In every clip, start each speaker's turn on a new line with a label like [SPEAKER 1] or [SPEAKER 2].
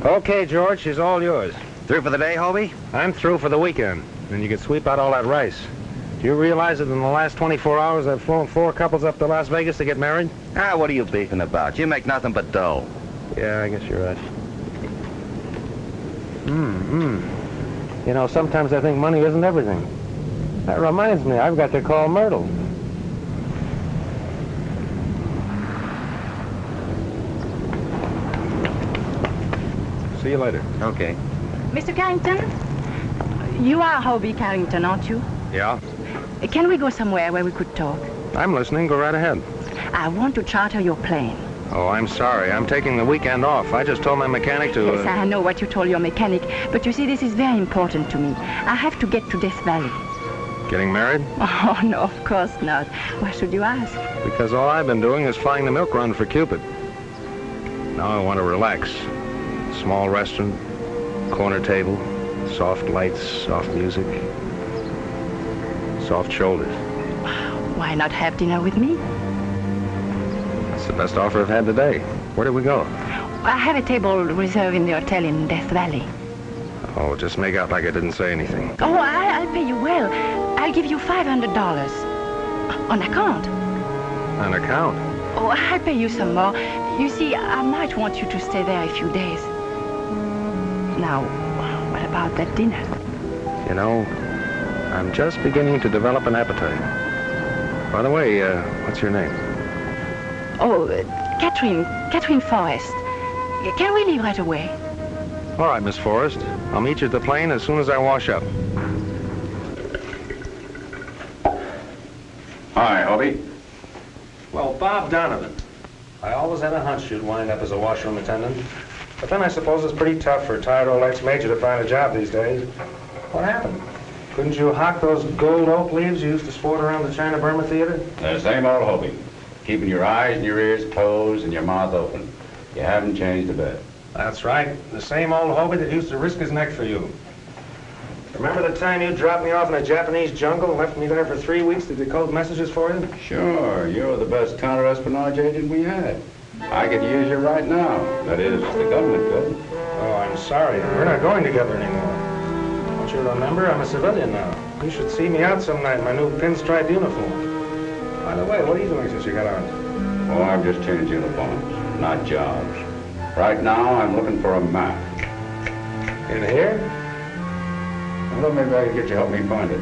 [SPEAKER 1] Okay, George, she's all yours.
[SPEAKER 2] Through for the day, Hobie?
[SPEAKER 1] I'm through for the weekend. Then you can sweep out all that rice. Do you realize that in the last 24 hours I've flown 4 couples up to Las Vegas to get married?
[SPEAKER 2] Ah, what are you beefing about? You make nothing but dough.
[SPEAKER 1] Yeah, I guess you're right. You know, sometimes I think money isn't everything. That reminds me, I've got to call Myrtle. See you later.
[SPEAKER 2] Okay.
[SPEAKER 3] Mr. Carrington, you are Hobie Carrington, aren't you?
[SPEAKER 1] Yeah?
[SPEAKER 3] Can we go somewhere where we could talk?
[SPEAKER 1] I'm listening. Go right ahead.
[SPEAKER 3] I want to charter your plane.
[SPEAKER 1] Oh, I'm sorry. I'm taking the weekend off. I just told my mechanic to...
[SPEAKER 3] Yes, I know what you told your mechanic, but you see, this is very important to me. I have to get to Death Valley.
[SPEAKER 1] Getting married?
[SPEAKER 3] Oh, no, of course not. Why should you ask?
[SPEAKER 1] Because all I've been doing is flying the milk run for Cupid. Now I want to relax. Small restaurant, corner table, soft lights, soft music, soft shoulders.
[SPEAKER 3] Why not have dinner with me?
[SPEAKER 1] That's the best offer I've had today. Where do we go?
[SPEAKER 3] I have a table reserved in the hotel in Death Valley.
[SPEAKER 1] Oh, just make out like I didn't say anything.
[SPEAKER 3] Oh, I'll pay you well. I'll give you $500. On account.
[SPEAKER 1] On account?
[SPEAKER 3] Oh, I'll pay you some more. You see, I might want you to stay there a few days. Now, what about that dinner?
[SPEAKER 1] You know, I'm just beginning to develop an appetite. By the way, what's your name?
[SPEAKER 3] Oh, Catherine Forrest. Can we leave right away?
[SPEAKER 1] All right, Miss Forrest. I'll meet you at the plane as soon as I wash up.
[SPEAKER 4] Hi, Hobie.
[SPEAKER 1] Well, Bob Donovan. I always had a hunch you'd wind up as a washroom attendant. But then I suppose it's pretty tough for a tired old ex-major to find a job these days. What happened? Couldn't you hawk those gold oak leaves you used to sport around the China Burma Theater?
[SPEAKER 4] The same old Hobie. Keeping your eyes and your ears closed and your mouth open. You haven't changed a bit.
[SPEAKER 1] That's right. The same old Hobie that used to risk his neck for you. Remember the time you dropped me off in a Japanese jungle and left me there for 3 weeks to decode messages for you?
[SPEAKER 4] Sure, you're the best counter-espionage agent we had. I could use you right now. That is, the government could.
[SPEAKER 1] Oh, I'm sorry. We're not going together anymore. Don't you remember? I'm a civilian now. You should see me out some night in my new pinstripe uniform. By the way, what are you doing since you got on?
[SPEAKER 4] Oh, I've just changed uniforms, not jobs. Right now, I'm looking for a map.
[SPEAKER 1] In here?
[SPEAKER 4] Well, maybe I can get you to help me find it.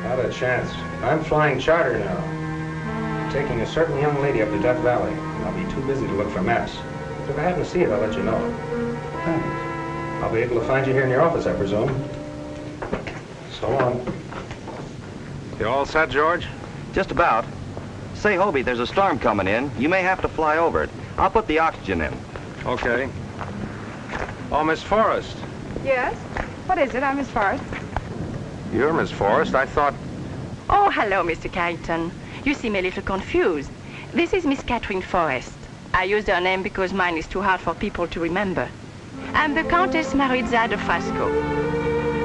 [SPEAKER 1] Not a chance. I'm flying charter now. I'm taking a certain young lady up to Death Valley. I'll be too busy to look for maps. If I happen to see it, I'll let you know.
[SPEAKER 4] Thanks.
[SPEAKER 1] I'll be able to find you here in your office, I presume. So long. You all set, George?
[SPEAKER 2] Just about. Say, Hobie, there's a storm coming in. You may have to fly over it. I'll put the oxygen in.
[SPEAKER 1] Okay. Oh, Miss Forrest.
[SPEAKER 5] Yes? What is it? I'm Miss Forrest.
[SPEAKER 1] You're Miss Forrest. I thought...
[SPEAKER 3] Oh, hello, Mr. Carrington. You seem a little confused. This is Miss Catherine Forrest. I used her name because mine is too hard for people to remember. I'm the Countess Maritza de Frasco.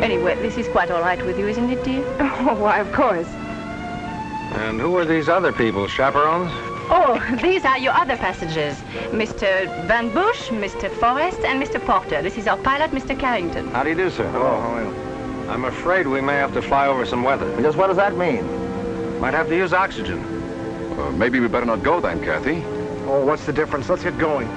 [SPEAKER 3] Anyway, this is quite all right with you, isn't it, dear?
[SPEAKER 5] Oh, why, of course.
[SPEAKER 1] And who are these other people, chaperones?
[SPEAKER 3] Oh, these are your other passengers. Mr. Van Bush, Mr. Forrest, and Mr. Porter. This is our pilot, Mr. Carrington.
[SPEAKER 2] How do you do, sir?
[SPEAKER 1] Hello. I'm afraid we may have to fly over some weather.
[SPEAKER 2] Just what does that mean?
[SPEAKER 1] Might have to use oxygen.
[SPEAKER 4] Maybe we better not go then, Kathy.
[SPEAKER 1] Oh, what's the difference? Let's get going.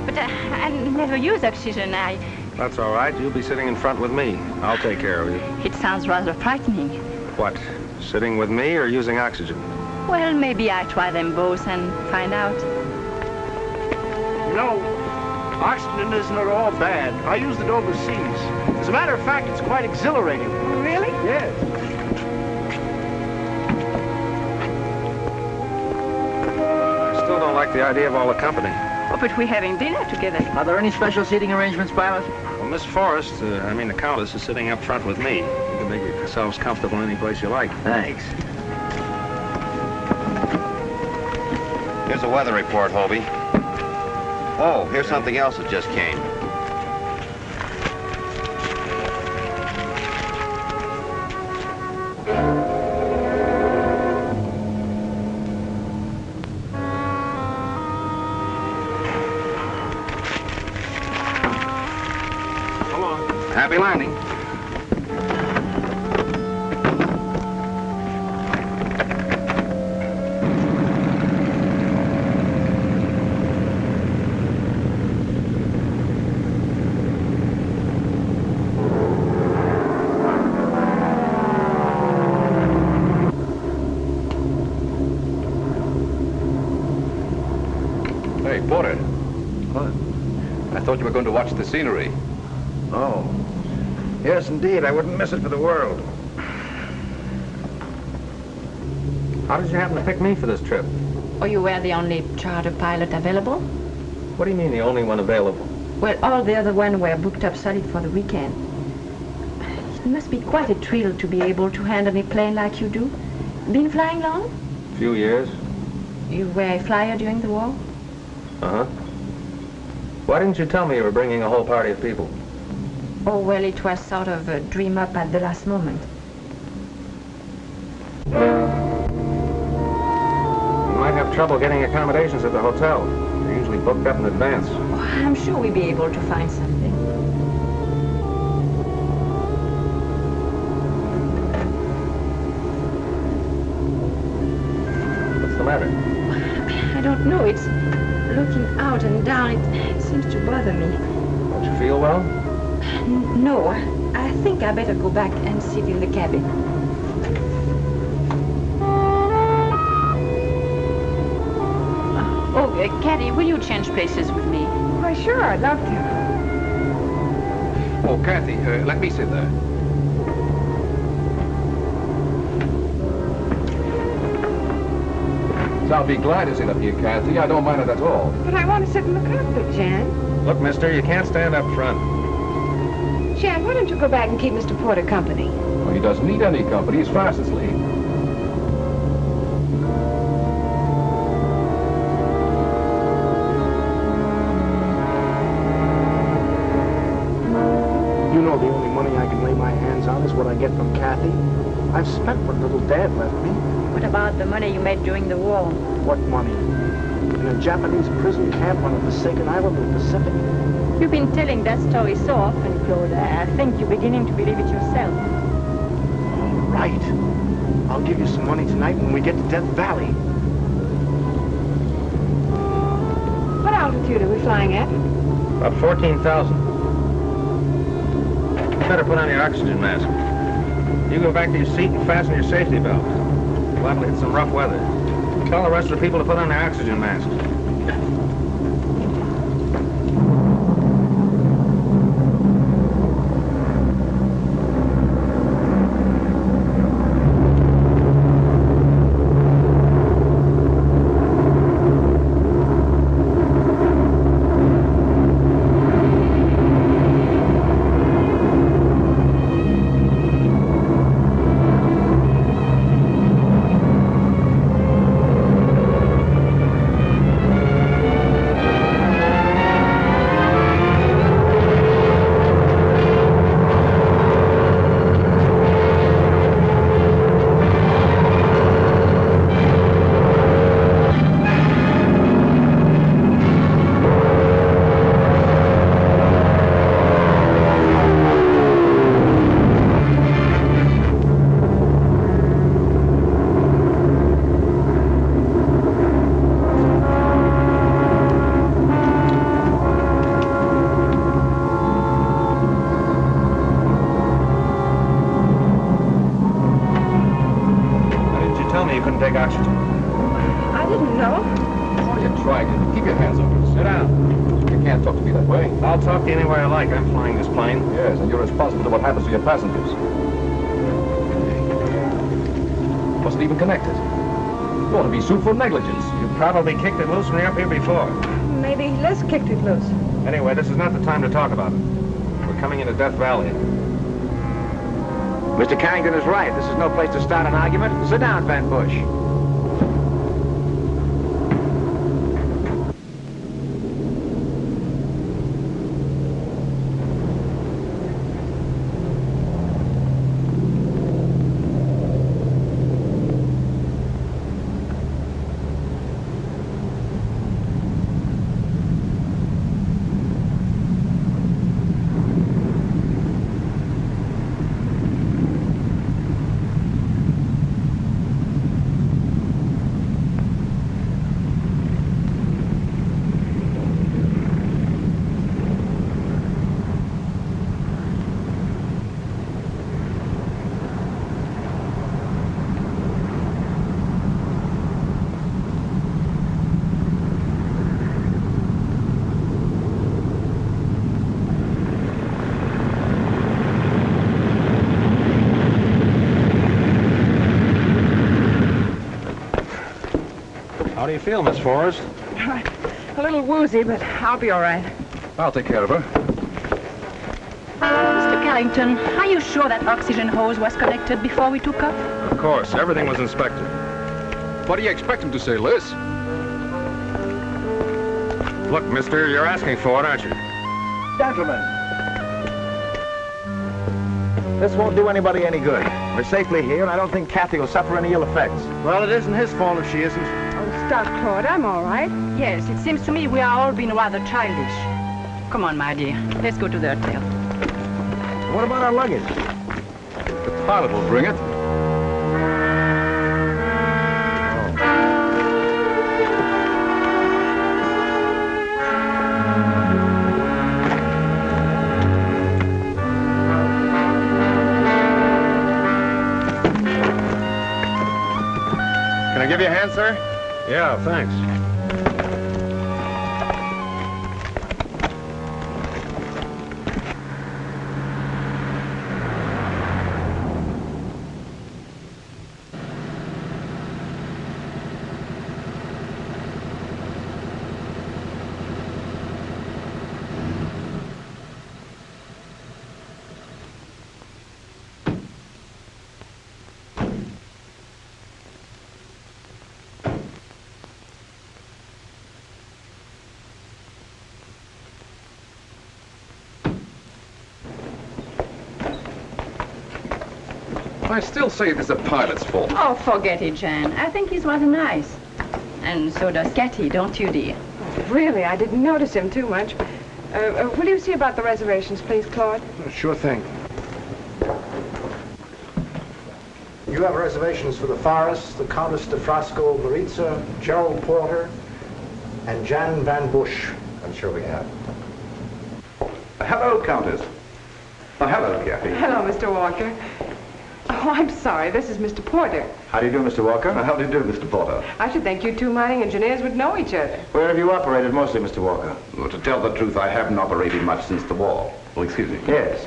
[SPEAKER 3] But I never use oxygen.
[SPEAKER 1] That's all right. You'll be sitting in front with me. I'll take care of you.
[SPEAKER 3] It sounds rather frightening.
[SPEAKER 1] What? Sitting with me or using oxygen?
[SPEAKER 3] Well, maybe I try them both and find out.
[SPEAKER 6] You know, oxygen isn't at all bad. I used it overseas. As a matter of fact, it's quite exhilarating.
[SPEAKER 5] Really?
[SPEAKER 6] Yes.
[SPEAKER 1] I still don't like the idea of all the company.
[SPEAKER 3] Oh, but we're having dinner together.
[SPEAKER 2] Are there any special seating arrangements, pilot?
[SPEAKER 1] Well, Miss Forrest, the Countess, is sitting up front with me. You can make yourselves comfortable any place you like.
[SPEAKER 2] Thanks. Here's a weather report, Hobie. Oh, here's something else that just came. Happy landing.
[SPEAKER 4] Hey, Porter. What? I thought you were going to watch the scenery.
[SPEAKER 1] Oh. Yes, indeed. I wouldn't miss it for the world. How did you happen to pick me for this trip?
[SPEAKER 3] Or you were the only charter pilot available?
[SPEAKER 1] What do you mean, the only one available?
[SPEAKER 3] Well, all the other ones were booked up solid for the weekend. It must be quite a thrill to be able to handle a plane like you do. Been flying long?
[SPEAKER 1] A few years.
[SPEAKER 3] You were a flyer during the war?
[SPEAKER 1] Uh-huh. Why didn't you tell me you were bringing a whole party of people?
[SPEAKER 3] Oh, well, it was sort of a dream up at the last moment.
[SPEAKER 1] You might have trouble getting accommodations at the hotel. They're usually booked up in advance.
[SPEAKER 3] Oh, I'm sure we'll be able to find something.
[SPEAKER 1] What's the matter?
[SPEAKER 3] I don't know. It's looking out and down. It seems to bother me.
[SPEAKER 1] Don't you feel well?
[SPEAKER 3] No, I think I better go back and sit in the cabin. Caddy, will you change places with me?
[SPEAKER 5] Why, sure, I'd love to.
[SPEAKER 4] Oh, Kathy, let me sit there. So I'll be glad to sit up here, Kathy. I don't mind it at all.
[SPEAKER 5] But I want to sit in the cockpit, Jan.
[SPEAKER 1] Look, mister, you can't stand up front.
[SPEAKER 5] Jan, why don't you go back and keep Mr. Porter company?
[SPEAKER 4] Well, he doesn't need any company. He's fast asleep.
[SPEAKER 6] You know the only money I can lay my hands on is what I get from Kathy. I've spent what little Dad left me.
[SPEAKER 3] What about the money you made during the war?
[SPEAKER 6] What money? In a Japanese prison camp on a forsaken island in the Pacific.
[SPEAKER 3] You've been telling that story so often, Claude. I think you're beginning to believe it yourself.
[SPEAKER 6] All right. I'll give you some money tonight when we get to Death Valley.
[SPEAKER 5] What altitude are we flying at?
[SPEAKER 1] About 14,000. You better put on your oxygen mask. You go back to your seat and fasten your safety belt. You're liable to hit some rough weather. Tell the rest of the people to put on their oxygen masks. Take oxygen.
[SPEAKER 5] I didn't know.
[SPEAKER 4] Oh, you tried it. Keep your hands up.
[SPEAKER 1] Sit down.
[SPEAKER 4] You can't talk to me that way.
[SPEAKER 1] I'll talk to you any way I like. I'm flying this plane.
[SPEAKER 4] Yes, and you're responsible for what happens to your passengers. Wasn't even connected. You ought to be sued for negligence.
[SPEAKER 1] You probably kicked it loose when you were up here before.
[SPEAKER 5] Maybe Les kicked it loose.
[SPEAKER 1] Anyway, this is not the time to talk about it. We're coming into Death Valley.
[SPEAKER 7] Mr. Carrington is right. This is no place to start an argument. Sit down, Van Bush.
[SPEAKER 1] do you feel, Miss Forrest?
[SPEAKER 5] A little woozy, but I'll be all right.
[SPEAKER 4] I'll take care of her.
[SPEAKER 3] Mr. Carrington, are you sure that oxygen hose was connected before we took off?
[SPEAKER 1] Of course. Everything was inspected.
[SPEAKER 4] What do you expect him to say, Liz?
[SPEAKER 1] Look, mister, you're asking for it, aren't you?
[SPEAKER 7] Gentlemen, this won't do anybody any good. We're safely here, and I don't think Kathy will suffer any ill effects.
[SPEAKER 6] Well, it isn't his fault if she isn't.
[SPEAKER 5] Oh, stop, Claude. I'm all right.
[SPEAKER 3] Yes, it seems to me we are all being rather childish. Come on, my dear. Let's go to the hotel.
[SPEAKER 7] What about our luggage?
[SPEAKER 4] The pilot will bring it.
[SPEAKER 1] Can I give you a hand, sir? Yeah, thanks.
[SPEAKER 4] I still say it is the pilot's fault.
[SPEAKER 3] Oh, forget it, Jan. I think he's rather nice. And so does Kathy, don't you, dear?
[SPEAKER 5] Really, I didn't notice him too much. Will you see about the reservations, please, Claude?
[SPEAKER 1] Sure thing. You have reservations for the Forest, the Countess de Frasco Maritza, Gerald Porter, and Jan Van Bush. I'm sure we have.
[SPEAKER 4] Hello, Countess. Oh, hello, Kathy.
[SPEAKER 5] Hello, Mr. Walker. Oh, I'm sorry. This is Mr. Porter.
[SPEAKER 7] How do you do, Mr. Walker?
[SPEAKER 4] How do you do, Mr. Porter?
[SPEAKER 5] I should think you two mining engineers would know each other.
[SPEAKER 7] Where have you operated mostly, Mr. Walker?
[SPEAKER 4] Well, to tell the truth, I haven't operated much since the war. Well, excuse me.
[SPEAKER 7] Yes.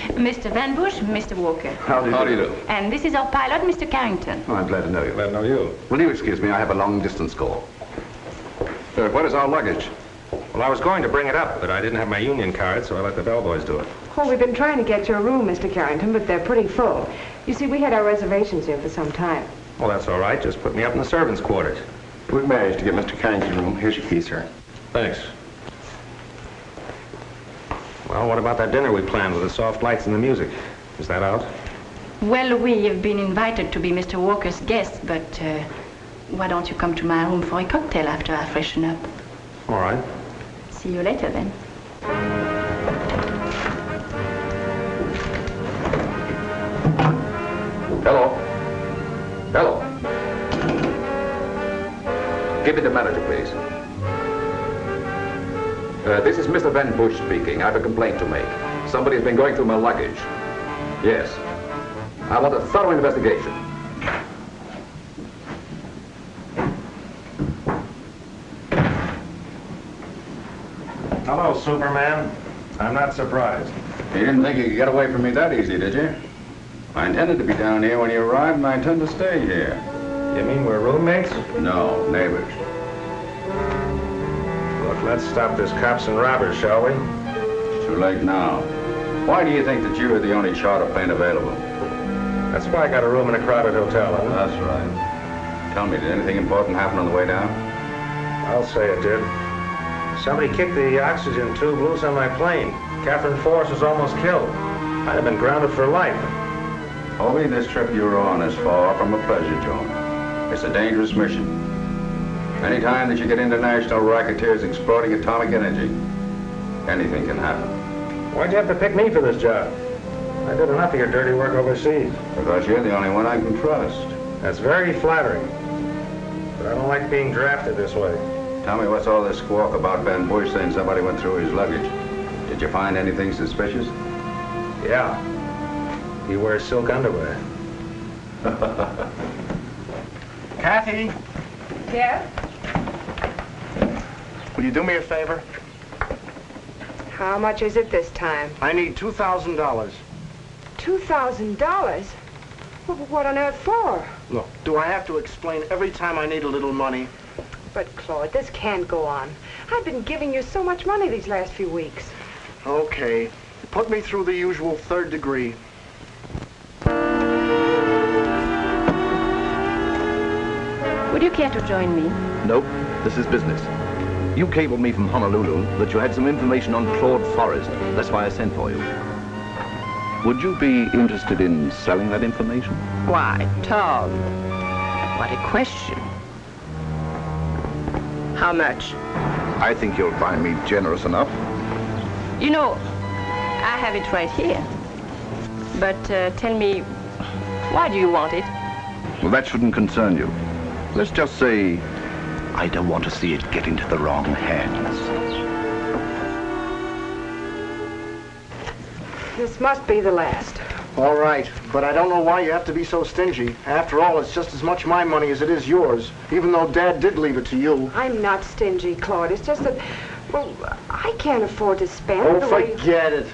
[SPEAKER 3] Mr. Van Bush, Mr. Walker.
[SPEAKER 4] How do you do?
[SPEAKER 3] And this is our pilot, Mr. Carrington.
[SPEAKER 4] Oh, I'm glad to know you.
[SPEAKER 1] Glad to know you.
[SPEAKER 4] Will you excuse me? I have a long-distance call. What is our luggage?
[SPEAKER 1] Well, I was going to bring it up, but I didn't have my union card, so I let the bellboys do it.
[SPEAKER 5] Oh, we've been trying to get your room, Mr. Carrington, but they're pretty full. You see, we had our reservations here for some time.
[SPEAKER 1] Well, that's all right. Just put me up in the servants' quarters.
[SPEAKER 4] We've managed to get Mr. Carrington's room. Here's your key, sir.
[SPEAKER 1] Thanks. Well, what about that dinner we planned with the soft lights and the music? Is that out?
[SPEAKER 3] Well, we have been invited to be Mr. Walker's guests, but why don't you come to my room for a cocktail after I freshen up?
[SPEAKER 1] All right.
[SPEAKER 3] See you later, then.
[SPEAKER 4] Hello. Hello. Give me the manager, please. This is Mr. Van Bush speaking. I have a complaint to make. Somebody's been going through my luggage. Yes. I want a thorough investigation.
[SPEAKER 1] Hello, Superman. I'm not surprised.
[SPEAKER 4] You didn't think you could get away from me that easy, did you? I intended to be down here when you arrived, and I intend to stay here.
[SPEAKER 1] You mean we're roommates?
[SPEAKER 4] No, neighbors.
[SPEAKER 1] Look, let's stop this cops and robbers, shall we?
[SPEAKER 4] It's too late now. Why do you think that you are the only charter plane available?
[SPEAKER 1] That's why I got a room in a crowded hotel, huh?
[SPEAKER 4] That's right. Tell me, did anything important happen on the way down?
[SPEAKER 1] I'll say it did. Somebody kicked the oxygen tube loose on my plane. Catherine Forrest was almost killed. I'd have been grounded for life.
[SPEAKER 4] Hobie, this trip you're on is far from a pleasure zone. It's a dangerous mission. Any time that you get international racketeers exploiting atomic energy, anything can happen.
[SPEAKER 1] Why'd you have to pick me for this job? I did enough of your dirty work overseas.
[SPEAKER 4] Because you're the only one I can trust.
[SPEAKER 1] That's very flattering. But I don't like being drafted this way.
[SPEAKER 4] Tell me, what's all this squawk about Van Bush saying somebody went through his luggage? Did you find anything suspicious?
[SPEAKER 1] Yeah. He wears silk underwear.
[SPEAKER 6] Kathy,
[SPEAKER 5] Yeah?
[SPEAKER 6] will you do me a favor?
[SPEAKER 5] How much is it this time?
[SPEAKER 6] I need $2,000.
[SPEAKER 5] $2,000? What on earth for?
[SPEAKER 6] Look, do I have to explain every time I need a little money?
[SPEAKER 5] But, Claude, this can't go on. I've been giving you so much money these last few weeks.
[SPEAKER 6] Okay. Put me through the usual 3rd degree.
[SPEAKER 3] Would you care to join me?
[SPEAKER 7] Nope, this is business. You cabled me from Honolulu that you had some information on Claude Forrest. That's why I sent for you. Would you be interested in selling that information?
[SPEAKER 3] Why, Tom, what a question. How much?
[SPEAKER 7] I think you'll find me generous enough.
[SPEAKER 3] You know, I have it right here. But tell me, why do you want it?
[SPEAKER 7] Well, that shouldn't concern you. Let's just say, I don't want to see it get into the wrong hands.
[SPEAKER 5] This must be the last.
[SPEAKER 6] All right, but I don't know why you have to be so stingy. After all, it's just as much my money as it is yours, even though Dad did leave it to you.
[SPEAKER 5] I'm not stingy, Claude. It's just that, well, I can't afford to spend
[SPEAKER 6] Oh,
[SPEAKER 5] the way...
[SPEAKER 6] forget it.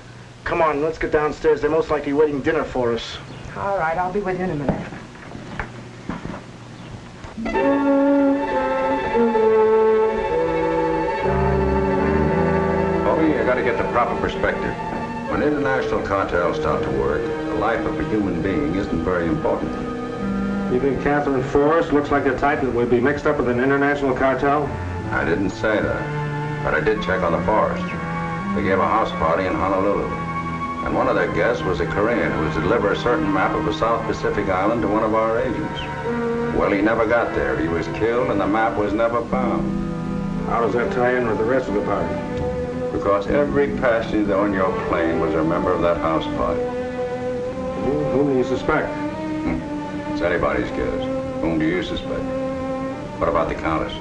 [SPEAKER 6] Come on, let's get downstairs. They're most likely waiting dinner for us.
[SPEAKER 5] All right, I'll be with you in a minute.
[SPEAKER 4] Bobby, I gotta get the proper perspective. When international cartels start to work, the life of a human being isn't very important.
[SPEAKER 1] You think Catherine Forrest looks like a type that would be mixed up with an international cartel?
[SPEAKER 4] I didn't say that, but I did check on the Forrest. They gave a house party in Honolulu, and one of their guests was a Korean who was to deliver a certain map of a South Pacific island to one of our agents. Well, he never got there. He was killed, and the map was never found.
[SPEAKER 1] How does that tie in with the rest of the party?
[SPEAKER 4] Because every passenger on your plane was a member of that house party.
[SPEAKER 1] Whom do you suspect?
[SPEAKER 4] It's anybody's guess. Whom do you suspect? What about the Countess?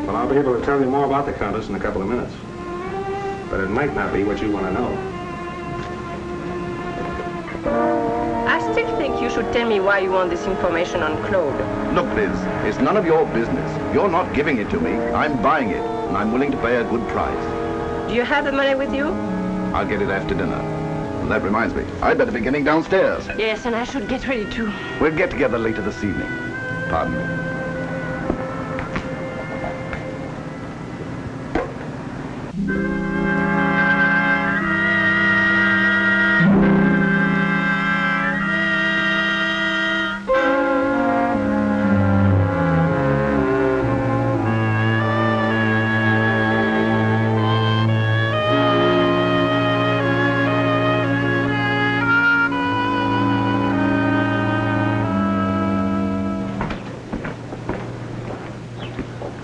[SPEAKER 1] Well, I'll be able to tell you more about the Countess in a couple of minutes. But it might not be what you want to know.
[SPEAKER 3] I still think you should tell me why you want this information on Claude.
[SPEAKER 7] Look, Liz, it's none of your business. You're not giving it to me. I'm buying it, and I'm willing to pay a good price.
[SPEAKER 3] Do you have the money with you?
[SPEAKER 7] I'll get it after dinner. And that reminds me, I'd better be getting downstairs.
[SPEAKER 3] Yes, and I should get ready too.
[SPEAKER 7] We'll get together later this evening. Pardon me.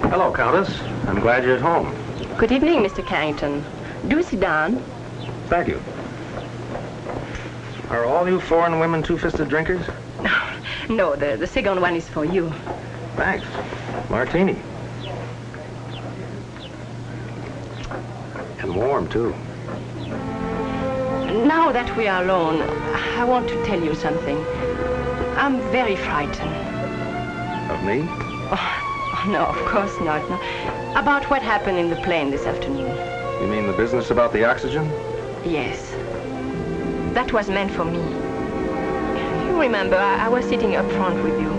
[SPEAKER 1] Hello, Countess. I'm glad you're at home.
[SPEAKER 3] Good evening, Mr. Carrington. Do sit down.
[SPEAKER 1] Thank you. Are all you foreign women two-fisted drinkers?
[SPEAKER 3] No, the second one is for you.
[SPEAKER 1] Thanks. Martini. And warm, too.
[SPEAKER 3] Now that we are alone, I want to tell you something. I'm very frightened.
[SPEAKER 1] Of me?
[SPEAKER 3] Oh, no, of course not. No. About what happened in the plane this afternoon.
[SPEAKER 1] You mean the business about the oxygen?
[SPEAKER 3] Yes. That was meant for me. You remember, I was sitting up front with you.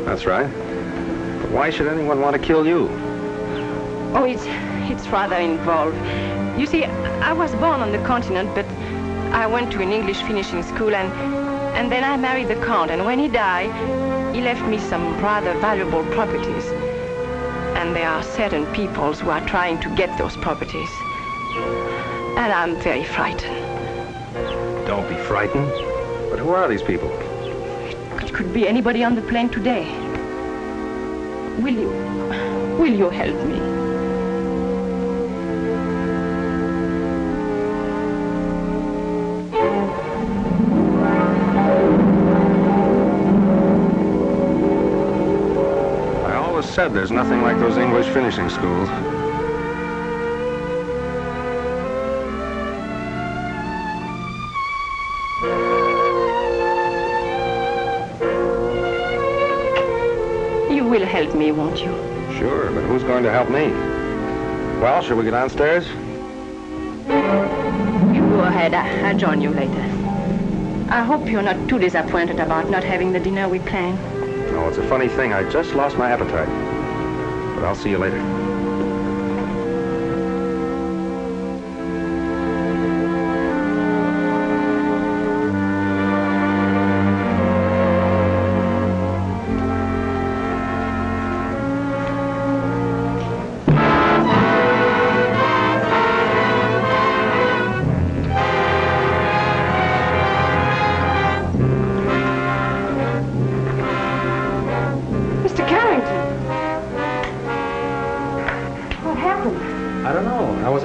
[SPEAKER 1] That's right. But why should anyone want to kill you?
[SPEAKER 3] Oh, it's rather involved. You see, I was born on the continent, but I went to an English finishing school, and then I married the Count, and when he died, he left me some rather valuable properties. And there are certain peoples who are trying to get those properties. And I'm very frightened.
[SPEAKER 1] Don't be frightened. But who are these people?
[SPEAKER 3] It could be anybody on the plane today. Will you help me?
[SPEAKER 1] I always said there's nothing like those English finishing schools.
[SPEAKER 3] You will help me, won't you?
[SPEAKER 1] Sure, but who's going to help me? Well, shall we go downstairs?
[SPEAKER 3] You go ahead. I'll join you later. I hope you're not too disappointed about not having the dinner we planned.
[SPEAKER 1] No, it's a funny thing. I just lost my appetite. But I'll see you later.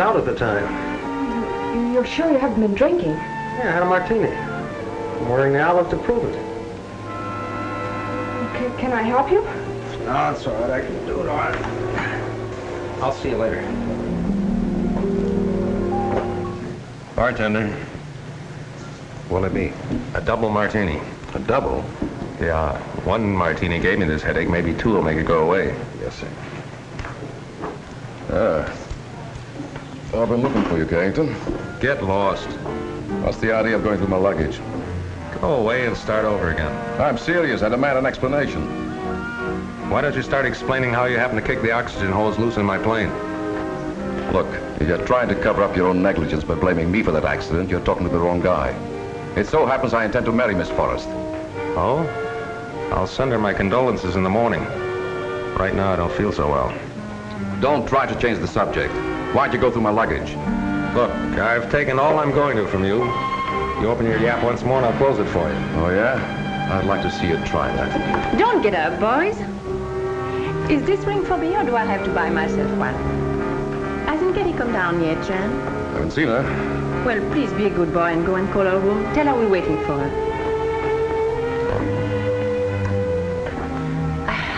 [SPEAKER 8] At the time.
[SPEAKER 5] You're sure you haven't been drinking?
[SPEAKER 8] Yeah, I had a martini. I'm wearing the olive to prove it.
[SPEAKER 5] Okay, can I help you?
[SPEAKER 8] No, it's all right. I can do it all right. I'll see you later.
[SPEAKER 1] Bartender. What'll it be? A double martini.
[SPEAKER 8] A double?
[SPEAKER 1] Yeah, one martini gave me this headache. Maybe two will make it go away.
[SPEAKER 8] Yes, sir. I've been looking for you, Carrington.
[SPEAKER 1] Get lost.
[SPEAKER 8] What's the idea of going through my luggage?
[SPEAKER 1] Go away and start over again.
[SPEAKER 8] I'm serious. I demand an explanation.
[SPEAKER 1] Why don't you start explaining how you happen to kick the oxygen hose loose in my plane?
[SPEAKER 8] Look, if you're trying to cover up your own negligence by blaming me for that accident, you're talking to the wrong guy. It so happens I intend to marry Miss Forrest.
[SPEAKER 1] Oh? I'll send her my condolences in the morning. Right now, I don't feel so well.
[SPEAKER 8] Don't try to change the subject. Why'd you go through my luggage?
[SPEAKER 1] Look, I've taken all I'm going to from you. You open your yap once more and I'll close it for you.
[SPEAKER 8] Oh, yeah? I'd like to see you try that.
[SPEAKER 3] Don't get up, boys. Is this ring for me or do I have to buy myself one? Hasn't Getty come down yet, Jan?
[SPEAKER 8] Haven't seen her.
[SPEAKER 3] Well, please be a good boy and go and call her room. Tell her we're waiting for her.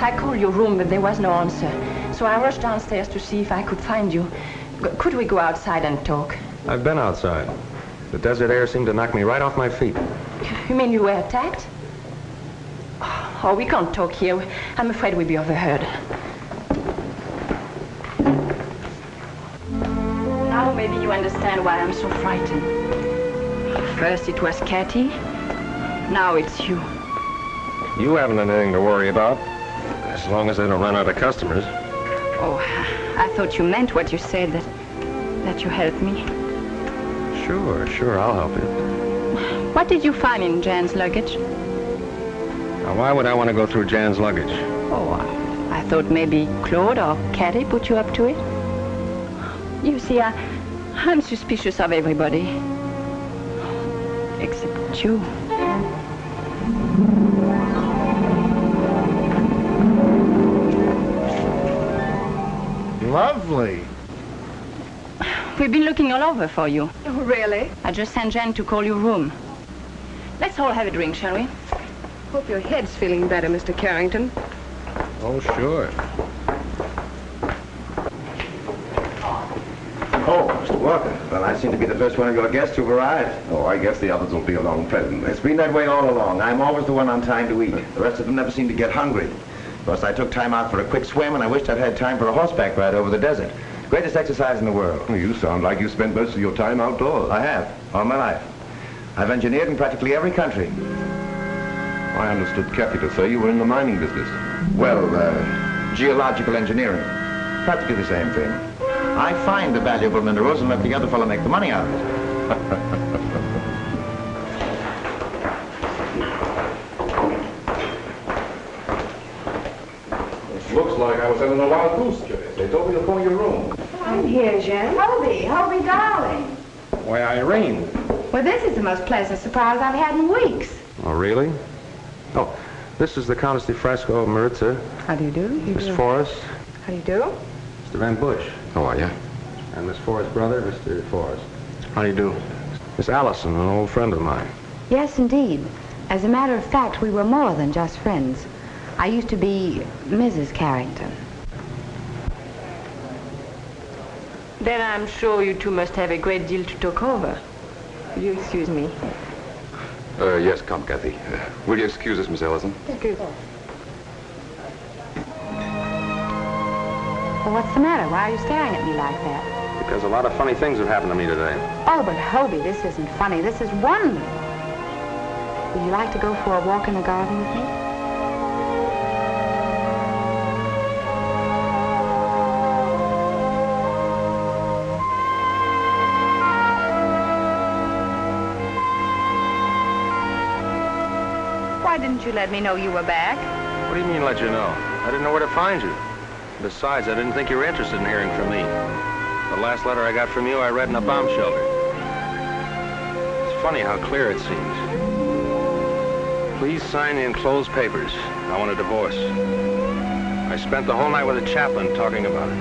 [SPEAKER 3] I called your room, but there was no answer. So I rushed downstairs to see if I could find you. Could we go outside and talk?
[SPEAKER 1] I've been outside. The desert air seemed to knock me right off my feet.
[SPEAKER 3] You mean you were attacked? Oh, we can't talk here. I'm afraid we'll be overheard. Now maybe you understand why I'm so frightened. First it was Katy. Now it's you.
[SPEAKER 1] You haven't anything to worry about, as long as they don't run out of customers.
[SPEAKER 3] Oh, I thought you meant what you said, that you helped me.
[SPEAKER 1] Sure, I'll help you.
[SPEAKER 3] What did you find in Jan's luggage?
[SPEAKER 1] Now, why would I want to go through Jan's luggage?
[SPEAKER 3] Oh, I thought maybe Claude or Katy put you up to it. You see, I'm suspicious of everybody. Except you.
[SPEAKER 6] Lovely.
[SPEAKER 3] We've been looking all over for you.
[SPEAKER 5] Oh, really?
[SPEAKER 3] I just sent Jan to call your room. Let's all have a drink, shall we?
[SPEAKER 5] Hope your head's feeling better, Mr. Carrington.
[SPEAKER 8] Oh, sure.
[SPEAKER 9] Oh, Mr. Walker. Well, I seem to be the first one of your guests who've arrived.
[SPEAKER 8] Oh, I guess the others will be along presently.
[SPEAKER 9] It's been that way all along. I'm always the one on time to eat. The rest of them never seem to get hungry. Plus, I took time out for a quick swim, and I wished I'd had time for a horseback ride over the desert. Greatest exercise in the world.
[SPEAKER 8] You sound like you spent most of your time outdoors.
[SPEAKER 9] I have, all my life. I've engineered in practically every country.
[SPEAKER 8] I understood Kathy to say you were in the mining business.
[SPEAKER 9] Well, geological engineering. Practically the same thing. I find the valuable minerals and let the other fellow make the money out of it.
[SPEAKER 8] Looks like I was having a wild goose chase. They told me to call your room.
[SPEAKER 5] I'm here, Jen.
[SPEAKER 10] Hobie, darling.
[SPEAKER 1] Why, Irene.
[SPEAKER 10] Well, this is the most pleasant surprise I've had in weeks.
[SPEAKER 1] Oh, really? Oh, this is the Countess de Fresco of Maritza.
[SPEAKER 5] How do you do?
[SPEAKER 1] Miss Forrest.
[SPEAKER 5] How do you do?
[SPEAKER 1] Mr. Van Bush.
[SPEAKER 8] How are you?
[SPEAKER 1] And Miss Forrest's brother, Mr. Forrest. How do you do? Miss Allison, an old friend of mine.
[SPEAKER 10] Yes, indeed. As a matter of fact, we were more than just friends. I used to be Mrs. Carrington.
[SPEAKER 3] Then I'm sure you two must have a great deal to talk over. Will you excuse me?
[SPEAKER 8] Yes, come, Kathy. Will you excuse us, Miss Ellison?
[SPEAKER 5] Excuse me.
[SPEAKER 10] Well, what's the matter? Why are you staring at me like that?
[SPEAKER 1] Because a lot of funny things have happened to me today.
[SPEAKER 10] Oh, but Hobie, this isn't funny. This is wonderful. Would you like to go for a walk in the garden with me?
[SPEAKER 3] Why didn't you let me know you were back?
[SPEAKER 1] What do you mean, let you know? I didn't know where to find you. Besides, I didn't think you were interested in hearing from me. The last letter I got from you, I read in a bomb shelter. It's funny how clear it seems. Please sign the enclosed papers. I want a divorce. I spent the whole night with a chaplain talking about it.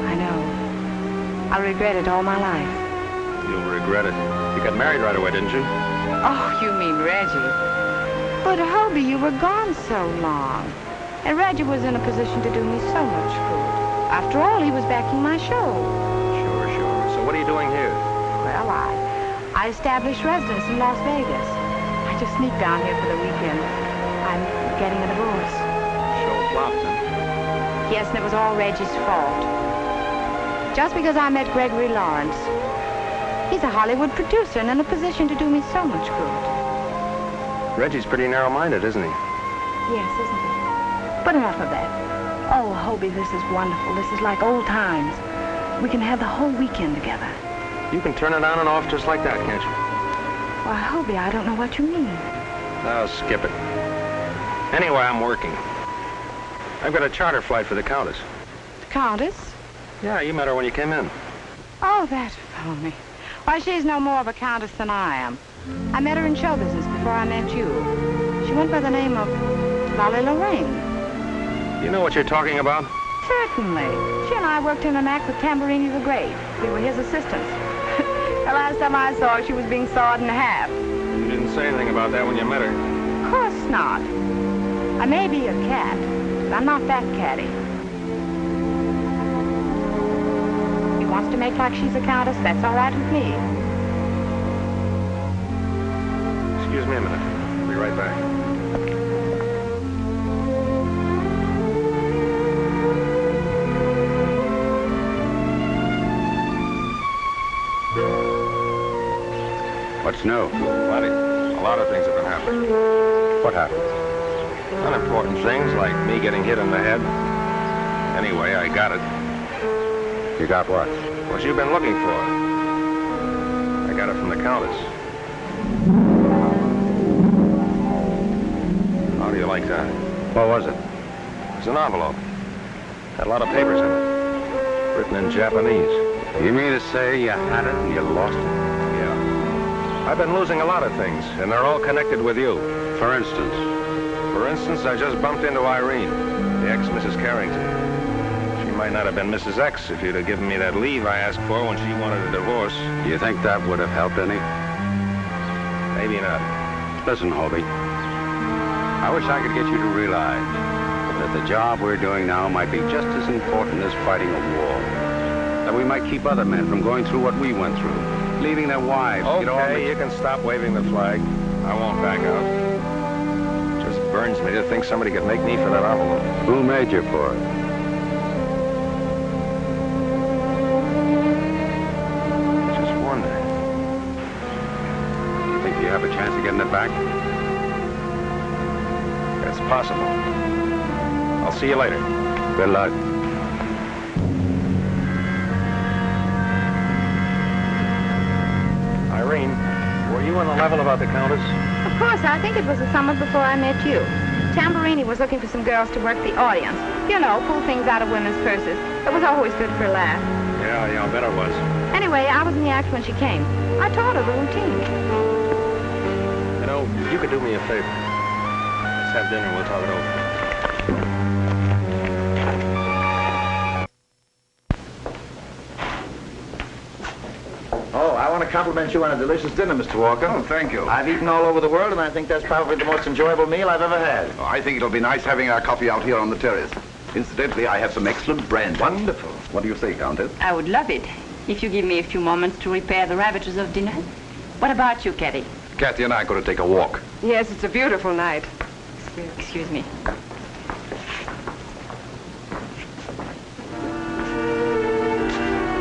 [SPEAKER 10] I know. I'll regret it all my life.
[SPEAKER 1] You'll regret it. You got married right away, didn't you?
[SPEAKER 10] Oh, you mean Reggie. But, Hobie, you were gone so long. And Reggie was in a position to do me so much good. After all, he was backing my show.
[SPEAKER 1] Sure. So what are you doing here?
[SPEAKER 10] Well, I established residence in Las Vegas. I just sneaked down here for the weekend. I'm getting a divorce.
[SPEAKER 1] Show flopped, huh?
[SPEAKER 10] Yes, and it was all Reggie's fault. Just because I met Gregory Lawrence. He's a Hollywood producer and in a position to do me so much good.
[SPEAKER 1] Reggie's pretty narrow-minded, isn't he?
[SPEAKER 10] Yes, isn't he? But enough of that. Oh, Hobie, this is wonderful. This is like old times. We can have the whole weekend together.
[SPEAKER 1] You can turn it on and off just like that, can't you?
[SPEAKER 10] Why, Hobie, I don't know what you mean.
[SPEAKER 1] Oh, skip it. Anyway, I'm working. I've got a charter flight for the Countess.
[SPEAKER 10] The Countess?
[SPEAKER 1] Yeah, you met her when you came in.
[SPEAKER 10] Oh, that phony. Why, she's no more of a countess than I am. I met her in show business before I met you. She went by the name of Lolly Lorraine.
[SPEAKER 1] You know what you're talking about?
[SPEAKER 10] Certainly. She and I worked in an act with Tamburini the Great. We were his assistants. The last time I saw her, she was being sawed in half.
[SPEAKER 1] You didn't say anything about that when you met her.
[SPEAKER 10] Of course not. I may be a cat, but I'm not that catty. He wants to make like she's a countess. That's all right with me.
[SPEAKER 1] Excuse me a minute. I'll be right back.
[SPEAKER 4] What's new?
[SPEAKER 1] Plenty. A lot of things have been happening.
[SPEAKER 4] What happened?
[SPEAKER 1] Unimportant things like me getting hit in the head. Anyway, I got it.
[SPEAKER 4] You got what?
[SPEAKER 1] What you've been looking for. I got it from the Countess. How do you like that?
[SPEAKER 4] What was it?
[SPEAKER 1] It's an envelope. Had a lot of papers in it. Written in Japanese.
[SPEAKER 4] You mean to say you had it and you lost it?
[SPEAKER 1] I've been losing a lot of things, and they're all connected with you.
[SPEAKER 4] For instance?
[SPEAKER 1] For instance, I just bumped into Irene, the ex-Mrs. Carrington. She might not have been Mrs. X if you'd have given me that leave I asked for when she wanted a divorce.
[SPEAKER 4] Do you think that would have helped any?
[SPEAKER 1] Maybe not.
[SPEAKER 4] Listen, Hobie. I wish I could get you to realize that the job we're doing now might be just as important as fighting a war. That we might keep other men from going through what we went through. Leaving their wives.
[SPEAKER 1] Okay, you can stop waving the flag. I won't back out. It just burns me to think somebody could make me for that envelope.
[SPEAKER 4] Who made you for it?
[SPEAKER 1] Just wonder.
[SPEAKER 4] You think you have a chance of getting it back?
[SPEAKER 1] It's possible. I'll see you later.
[SPEAKER 4] Good luck.
[SPEAKER 1] Irene, were you on the level about the Countess?
[SPEAKER 10] Of course, I think it was the summer before I met you. Tamburini was looking for some girls to work the audience. You know, pull things out of women's purses. It was always good for a laugh.
[SPEAKER 1] Yeah, I bet it was.
[SPEAKER 10] Anyway, I was in the act when she came. I taught her the routine.
[SPEAKER 1] You know, you could do me a favor. Let's have dinner and we'll talk it over.
[SPEAKER 9] Oh, I want to compliment you on a delicious dinner, Mr. Walker.
[SPEAKER 8] Oh, thank you.
[SPEAKER 9] I've eaten all over the world, and I think that's probably the most enjoyable meal I've ever had.
[SPEAKER 8] Oh, I think it'll be nice having our coffee out here on the terrace. Incidentally, I have some excellent brandy.
[SPEAKER 9] Wonderful.
[SPEAKER 8] What do you say, Countess?
[SPEAKER 3] I would love it if you give me a few moments to repair the ravages of dinner. What about you, Kathy?
[SPEAKER 8] Kathy and I are going to take a walk.
[SPEAKER 5] Yes, it's a beautiful night.
[SPEAKER 3] Excuse me.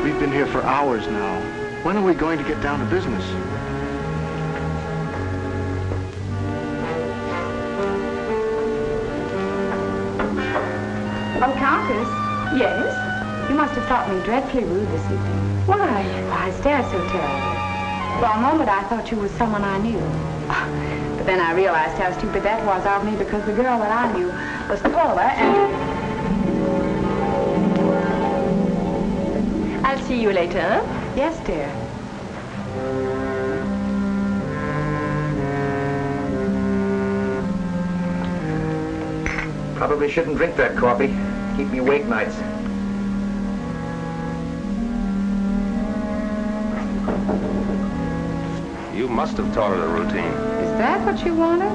[SPEAKER 6] We've been here for hours now. When are we going to get down to business?
[SPEAKER 5] Oh, Countess,
[SPEAKER 3] Yes?
[SPEAKER 5] you must have thought me dreadfully rude this evening.
[SPEAKER 3] Why?
[SPEAKER 5] I stare so terribly. For a moment, I thought you was someone I knew. But then I realized how stupid that was of me because the girl that I knew was taller and...
[SPEAKER 3] I'll see you later.
[SPEAKER 5] Yes, dear.
[SPEAKER 9] Probably shouldn't drink that coffee. Keep me awake nights.
[SPEAKER 1] You must have taught her the routine.
[SPEAKER 5] Is that what you wanted?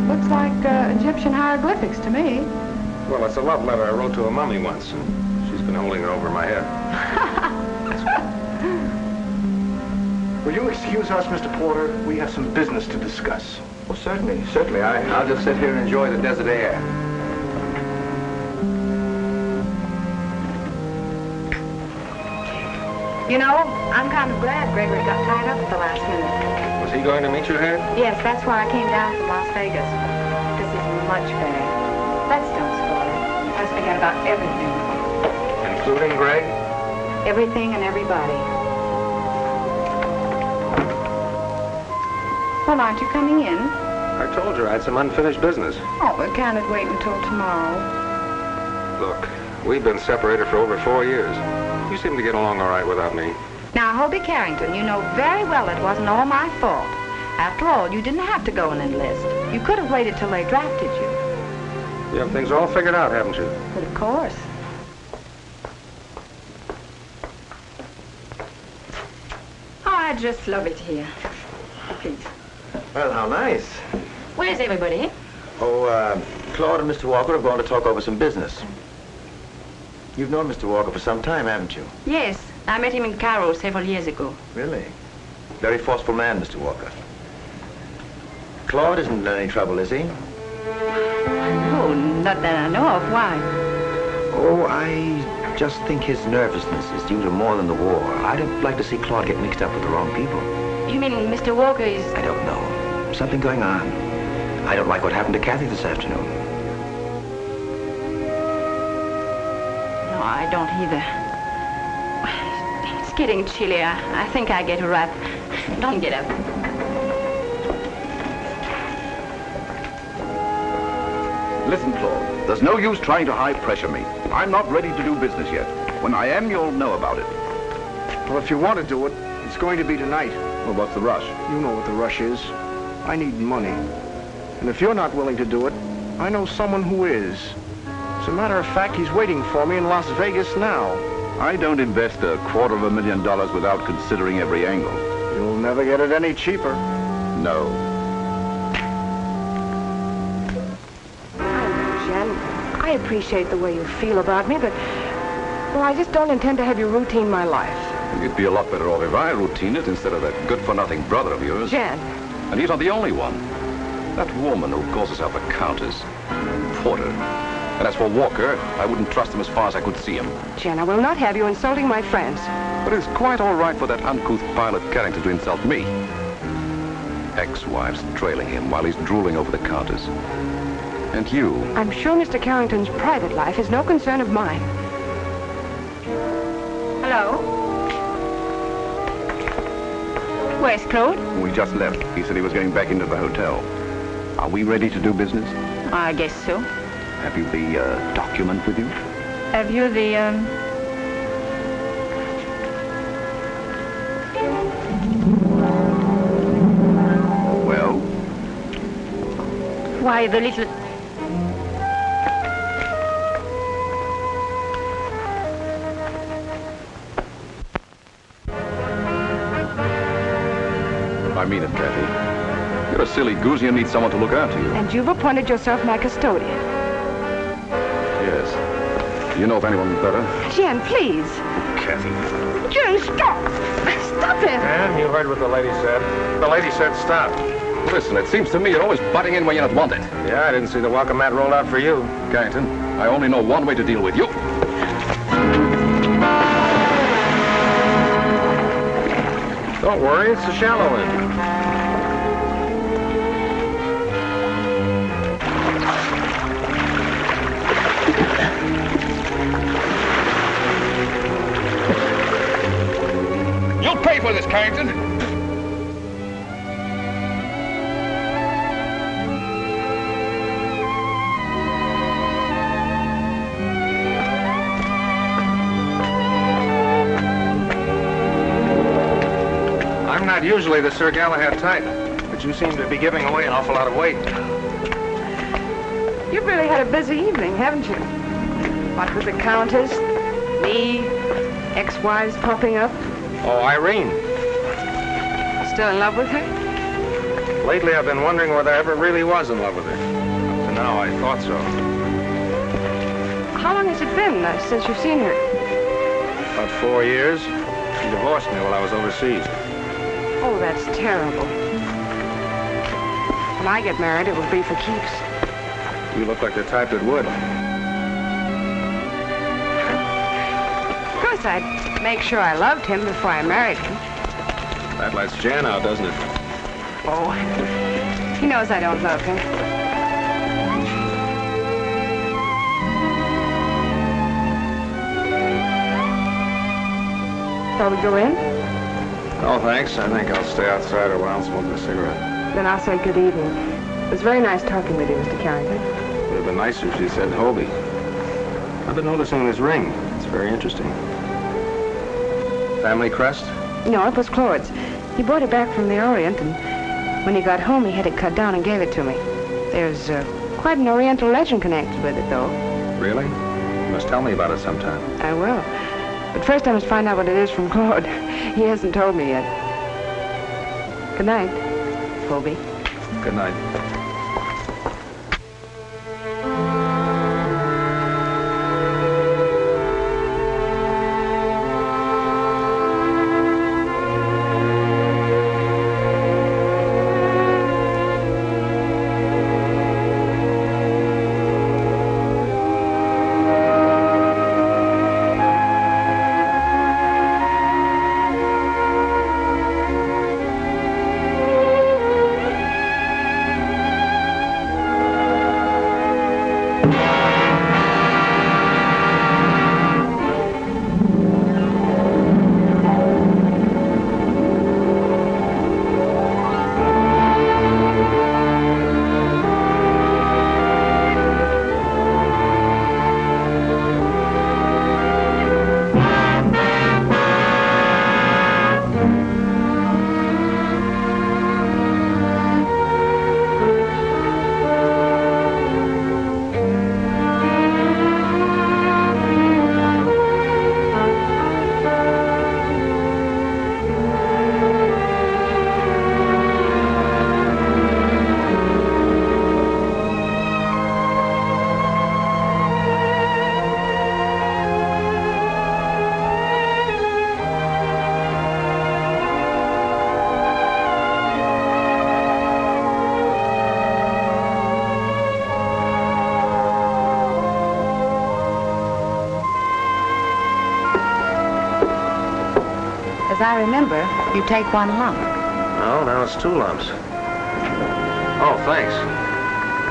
[SPEAKER 5] Looks like Egyptian hieroglyphics to me.
[SPEAKER 1] Well, it's a love letter I wrote to a mummy once, and she's been holding it over my head.
[SPEAKER 6] Will you excuse us, Mr. Porter? We have some business to discuss.
[SPEAKER 9] Oh, certainly, certainly. I'll just sit here and enjoy the desert air.
[SPEAKER 5] You know, I'm kind of glad Gregory got tied up at the last minute.
[SPEAKER 1] Was he going to meet you here?
[SPEAKER 5] Yes, that's why I came down from Las Vegas. This is much better. Let's don't spoil it. Let's forget about everything.
[SPEAKER 1] Including Greg?
[SPEAKER 5] Everything and everybody. Well, aren't you coming in?
[SPEAKER 1] I told her I had some unfinished business.
[SPEAKER 5] Oh, but can't it wait until tomorrow?
[SPEAKER 1] Look, we've been separated for over 4 years. You seem to get along all right without me.
[SPEAKER 10] Now, Hobie Carrington, you know very well it wasn't all my fault. After all, you didn't have to go and enlist. You could have waited till they drafted you.
[SPEAKER 1] You have things all figured out, haven't you?
[SPEAKER 10] But of course.
[SPEAKER 3] Oh, I just love it here. Please.
[SPEAKER 9] Well, how nice.
[SPEAKER 3] Where's everybody?
[SPEAKER 9] Oh, Claude and Mr. Walker have gone to talk over some business. You've known Mr. Walker for some time, haven't you?
[SPEAKER 3] Yes, I met him in Cairo several years ago.
[SPEAKER 9] Really? Very forceful man, Mr. Walker. Claude isn't in any trouble, is he?
[SPEAKER 3] No, not that I know of. Why?
[SPEAKER 9] Oh, I just think his nervousness is due to more than the war. I'd like to see Claude get mixed up with the wrong people.
[SPEAKER 3] You mean Mr. Walker is...
[SPEAKER 9] I don't know. Something going on. I don't like what happened to Kathy this afternoon.
[SPEAKER 3] No, I don't either. It's getting chilly. I think I get a wrap. Don't get up.
[SPEAKER 7] Listen, Claude, there's no use trying to high-pressure me. I'm not ready to do business yet. When I am, you'll know about it.
[SPEAKER 6] Well, if you want to do it, it's going to be tonight.
[SPEAKER 7] Well, what's the rush?
[SPEAKER 6] You know what the rush is. I need money. And if you're not willing to do it, I know someone who is. As a matter of fact, he's waiting for me in Las Vegas now.
[SPEAKER 7] I don't invest $250,000 without considering every angle.
[SPEAKER 6] You'll never get it any cheaper.
[SPEAKER 7] No.
[SPEAKER 5] Jen, I appreciate the way you feel about me, but... Well, I just don't intend to have you routine my life.
[SPEAKER 8] You'd be a lot better off if I routine it instead of that good-for-nothing brother of yours.
[SPEAKER 5] Jen.
[SPEAKER 8] And he's not the only one. That woman who calls herself a countess. Porter. And as for Walker, I wouldn't trust him as far as I could see him.
[SPEAKER 5] Jen, I will not have you insulting my friends.
[SPEAKER 8] But it's quite all right for that uncouth pilot Carrington to insult me. Ex-wives trailing him while he's drooling over the counters. And you...
[SPEAKER 5] I'm sure Mr. Carrington's private life is no concern of mine.
[SPEAKER 3] Hello? Where's Claude?
[SPEAKER 7] We just left. He said he was going back into the hotel. Are we ready to do business?
[SPEAKER 3] I guess so.
[SPEAKER 7] Have you the document with you?
[SPEAKER 3] Have you the,
[SPEAKER 7] Well?
[SPEAKER 3] Why, the little...
[SPEAKER 8] I mean it, Kathy. You're a silly goose. You need someone to look after you.
[SPEAKER 5] And you've appointed yourself my custodian.
[SPEAKER 8] Yes. Do you know of anyone better?
[SPEAKER 5] Jen, please.
[SPEAKER 8] Kathy.
[SPEAKER 5] Jen, stop! Stop it!
[SPEAKER 1] And you heard what the lady said. The lady said stop.
[SPEAKER 8] Listen, it seems to me you're always butting in when you're not wanted.
[SPEAKER 1] Yeah, I didn't see the welcome mat rolled out for you.
[SPEAKER 8] Carrington, I only know one way to deal with you.
[SPEAKER 1] Don't worry, it's the shallow end.
[SPEAKER 7] pay for this, Carrington.
[SPEAKER 1] I'm not usually the Sir Galahad type, but you seem to be giving away an awful lot of weight.
[SPEAKER 5] You've really had a busy evening, haven't you? What with the Countess, me, ex-wives popping up.
[SPEAKER 1] Oh, Irene.
[SPEAKER 5] Still in love with her?
[SPEAKER 1] Lately, I've been wondering whether I ever really was in love with her. Up to now, I thought so.
[SPEAKER 5] How long has it been since you've seen her?
[SPEAKER 1] About 4 years. She divorced me while I was overseas.
[SPEAKER 5] Oh, that's terrible. When I get married, it will be for keeps.
[SPEAKER 1] You look like the type that would.
[SPEAKER 5] Of course, I'd make sure I loved him before I married him.
[SPEAKER 1] That lets Jan out, doesn't it?
[SPEAKER 5] Oh, he knows I don't love him. Shall we go in?
[SPEAKER 1] Oh, thanks. I think I'll stay outside a while smoking a cigarette.
[SPEAKER 5] Then I'll say good evening. It was very nice talking with you, Mr. Carrington.
[SPEAKER 1] Would have been nicer if she said Hobie. I've been noticing this ring. It's very interesting. Family crest?
[SPEAKER 5] No, it was Claude's. He brought it back from the Orient, and when he got home, he had it cut down and gave it to me. There's quite an Oriental legend connected with it, though.
[SPEAKER 1] Really? You must tell me about it sometime.
[SPEAKER 5] I will. But first I must find out what it is from Claude. He hasn't told me yet. Good night, Hobie.
[SPEAKER 1] Good night.
[SPEAKER 10] As I remember, you take one lump.
[SPEAKER 1] No, now it's 2 lumps. Oh, thanks.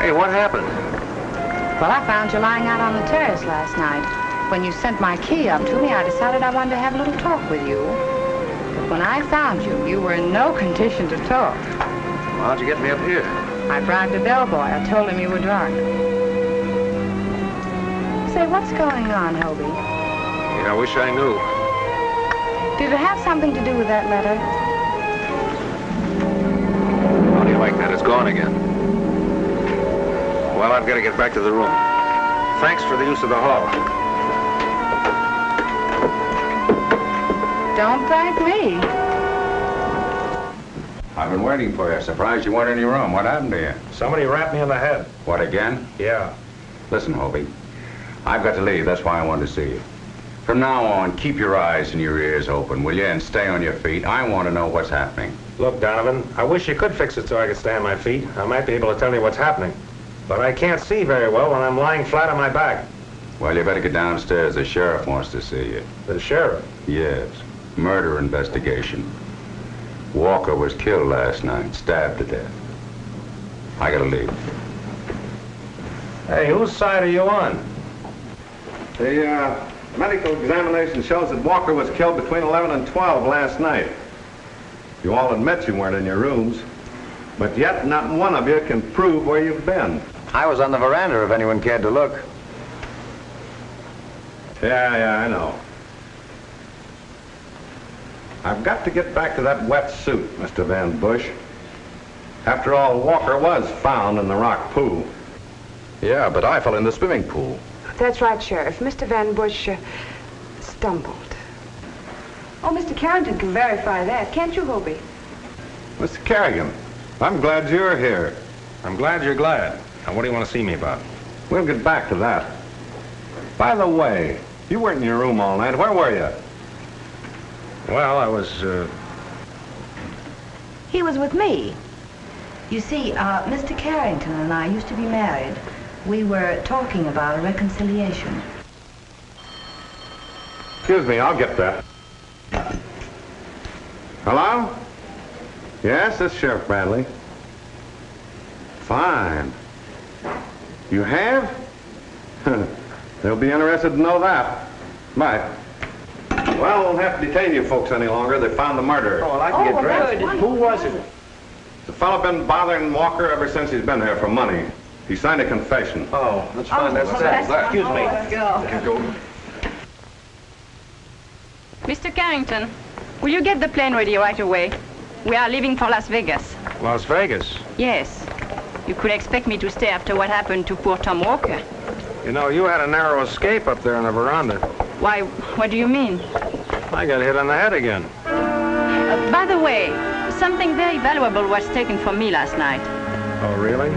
[SPEAKER 1] Hey, what happened?
[SPEAKER 10] Well, I found you lying out on the terrace last night. When you sent my key up to me, I decided I wanted to have a little talk with you. But when I found you, you were in no condition to talk.
[SPEAKER 1] Well, how'd you get me up here?
[SPEAKER 10] I bribed a bellboy. I told him you were drunk. Say, what's going on, Hobie?
[SPEAKER 1] Yeah, I wish I knew.
[SPEAKER 10] Did it have something to do with that letter?
[SPEAKER 1] How do you like that? It's gone again. Well, I've got to get back to the room. Thanks for the use of the hall.
[SPEAKER 10] Don't thank me.
[SPEAKER 4] I've been waiting for you. Surprised you weren't in your room. What happened to you?
[SPEAKER 1] Somebody rapped me on the head.
[SPEAKER 4] What, again?
[SPEAKER 1] Yeah.
[SPEAKER 4] Listen, Hobie. I've got to leave. That's why I wanted to see you. From now on, keep your eyes and your ears open, will you? And stay on your feet. I want to know what's happening.
[SPEAKER 1] Look, Donovan, I wish you could fix it so I could stay on my feet. I might be able to tell you what's happening. But I can't see very well when I'm lying flat on my back.
[SPEAKER 4] Well, you better get downstairs. The sheriff wants to see you.
[SPEAKER 1] The sheriff?
[SPEAKER 4] Yes. Murder investigation. Walker was killed last night, stabbed to death. I gotta leave.
[SPEAKER 1] Hey, whose side are you on?
[SPEAKER 4] Medical examination shows that Walker was killed between 11 and 12 last night. You all admit you weren't in your rooms, but yet not one of you can prove where you've been.
[SPEAKER 1] I was on the veranda if anyone cared to look.
[SPEAKER 4] Yeah, I know. I've got to get back to that wet suit, Mr. Van Bush. After all, Walker was found in the rock pool.
[SPEAKER 8] Yeah, but I fell in the swimming pool.
[SPEAKER 5] That's right, Sheriff. Mr. Van Bush stumbled. Oh, Mr. Carrington can verify that. Can't you, Hobie?
[SPEAKER 4] Mr. Kerrigan, I'm glad you're here.
[SPEAKER 1] I'm glad you're glad. Now, what do you want to see me about?
[SPEAKER 4] We'll get back to that. By the way, you weren't in your room all night. Where were you?
[SPEAKER 1] Well, I was,
[SPEAKER 11] He was with me. You see, Mr. Carrington and I used to be married. We were talking about a reconciliation.
[SPEAKER 4] Excuse me, I'll get that. Hello? Yes, this is Sheriff Bradley. Fine. You have? They'll be interested to know that. Bye. Well, won't have to detain you folks any longer. They found the murderer.
[SPEAKER 6] Oh, well, I can get dressed.
[SPEAKER 5] good.
[SPEAKER 6] Who was it?
[SPEAKER 4] The fellow been bothering Walker ever since he's been here for money. He signed a confession.
[SPEAKER 6] Oh, that's fine. That's that. Excuse me.
[SPEAKER 5] Go.
[SPEAKER 3] Mr. Carrington, will you get the plane ready right away? We are leaving for Las Vegas.
[SPEAKER 1] Las Vegas.
[SPEAKER 3] Yes. You could expect me to stay after what happened to poor Tom Walker.
[SPEAKER 1] You know, you had a narrow escape up there on the veranda.
[SPEAKER 3] Why, what do you mean?
[SPEAKER 1] I got hit on the head again.
[SPEAKER 3] By the way, something very valuable was taken from me last night.
[SPEAKER 1] Oh, really?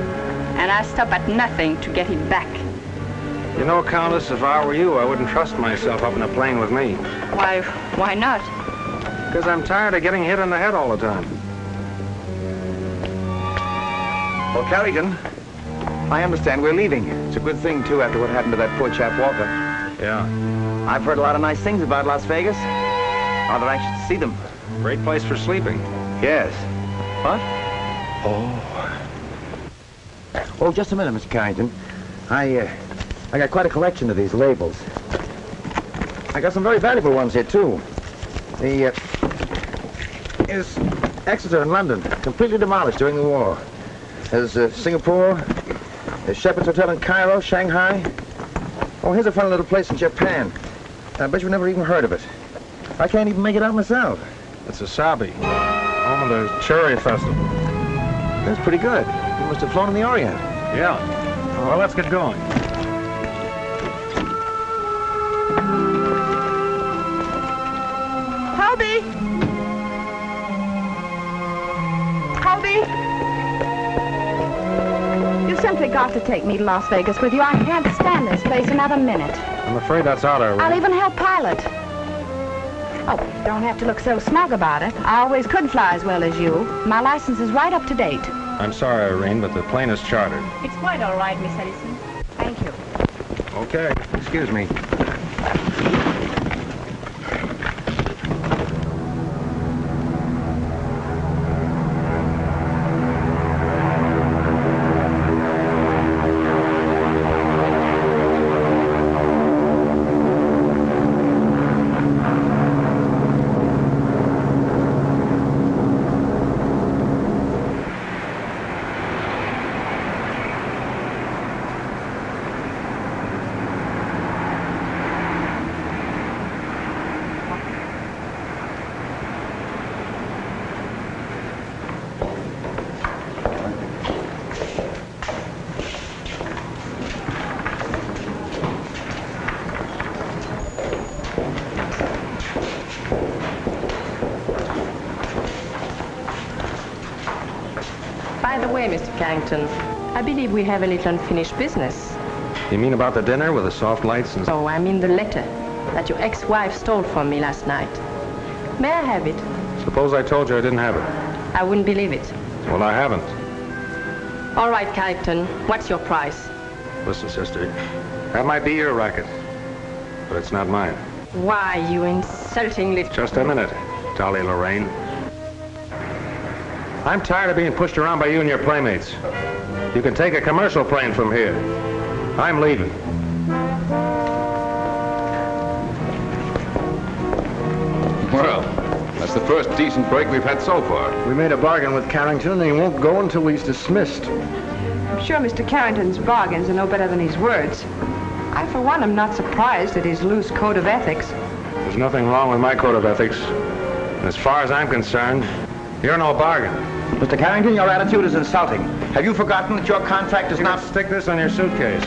[SPEAKER 3] And I stopped at nothing to get it back.
[SPEAKER 1] You know, Countess, if I were you, I wouldn't trust myself up in a plane with me.
[SPEAKER 3] Why not?
[SPEAKER 1] Because I'm tired of getting hit on the head all the time.
[SPEAKER 6] Well, Carrigan, I understand we're leaving. It's a good thing, too, after what happened to that poor chap Walker.
[SPEAKER 1] Yeah.
[SPEAKER 6] I've heard a lot of nice things about Las Vegas. Rather anxious to see them.
[SPEAKER 1] Great place for sleeping.
[SPEAKER 6] Yes. What?
[SPEAKER 9] Oh, just a minute, Mr. Carrington. I got quite a collection of these labels. I got some very valuable ones here, too. Here's Exeter and London, completely demolished during the war. There's Singapore, there's Shepherd's Hotel in Cairo, Shanghai. Oh, here's a funny little place in Japan. I bet you've never even heard of it. I can't even make it out myself.
[SPEAKER 1] It's Asabi, home of the Cherry Festival.
[SPEAKER 9] That's pretty good. You must have flown in the Orient.
[SPEAKER 1] Yeah. Well, let's get going.
[SPEAKER 5] Hobie! Hobie! You simply got to take me to Las Vegas with you. I can't stand this place another minute.
[SPEAKER 1] I'm afraid that's out of
[SPEAKER 5] I'll even help pilot. Oh, don't have to look so smug about it. I always could fly as well as you. My license is right up to date.
[SPEAKER 1] I'm sorry, Irene, but the plane is chartered.
[SPEAKER 3] It's quite all right, Miss Ellison.
[SPEAKER 5] Thank you.
[SPEAKER 1] Okay.
[SPEAKER 6] Excuse me.
[SPEAKER 3] By the way, Mr. Carrington, I believe we have a little unfinished business.
[SPEAKER 1] You mean about the dinner with the soft lights and...
[SPEAKER 3] Oh, I mean the letter that your ex-wife stole from me last night. May I have it?
[SPEAKER 1] Suppose I told you I didn't have it.
[SPEAKER 3] I wouldn't believe it.
[SPEAKER 1] Well, I haven't.
[SPEAKER 3] All right, Carrington, what's your price?
[SPEAKER 1] Listen, sister, that might be your racket, but it's not mine.
[SPEAKER 3] Why, you insulting little...
[SPEAKER 1] Just a minute, Dolly Lorraine. I'm tired of being pushed around by you and your playmates. You can take a commercial plane from here. I'm leaving.
[SPEAKER 8] Well, that's the first decent break we've had so far.
[SPEAKER 6] We made a bargain with Carrington, and he won't go until he's dismissed.
[SPEAKER 12] I'm sure Mr. Carrington's bargains are no better than his words. I, for one, am not surprised at his loose code of ethics.
[SPEAKER 1] There's nothing wrong with my code of ethics. And as far as I'm concerned, you're no bargain.
[SPEAKER 9] Mr. Carrington, your attitude is insulting. Have you forgotten that your contract is
[SPEAKER 1] You
[SPEAKER 9] not...
[SPEAKER 1] can stick this on your suitcase.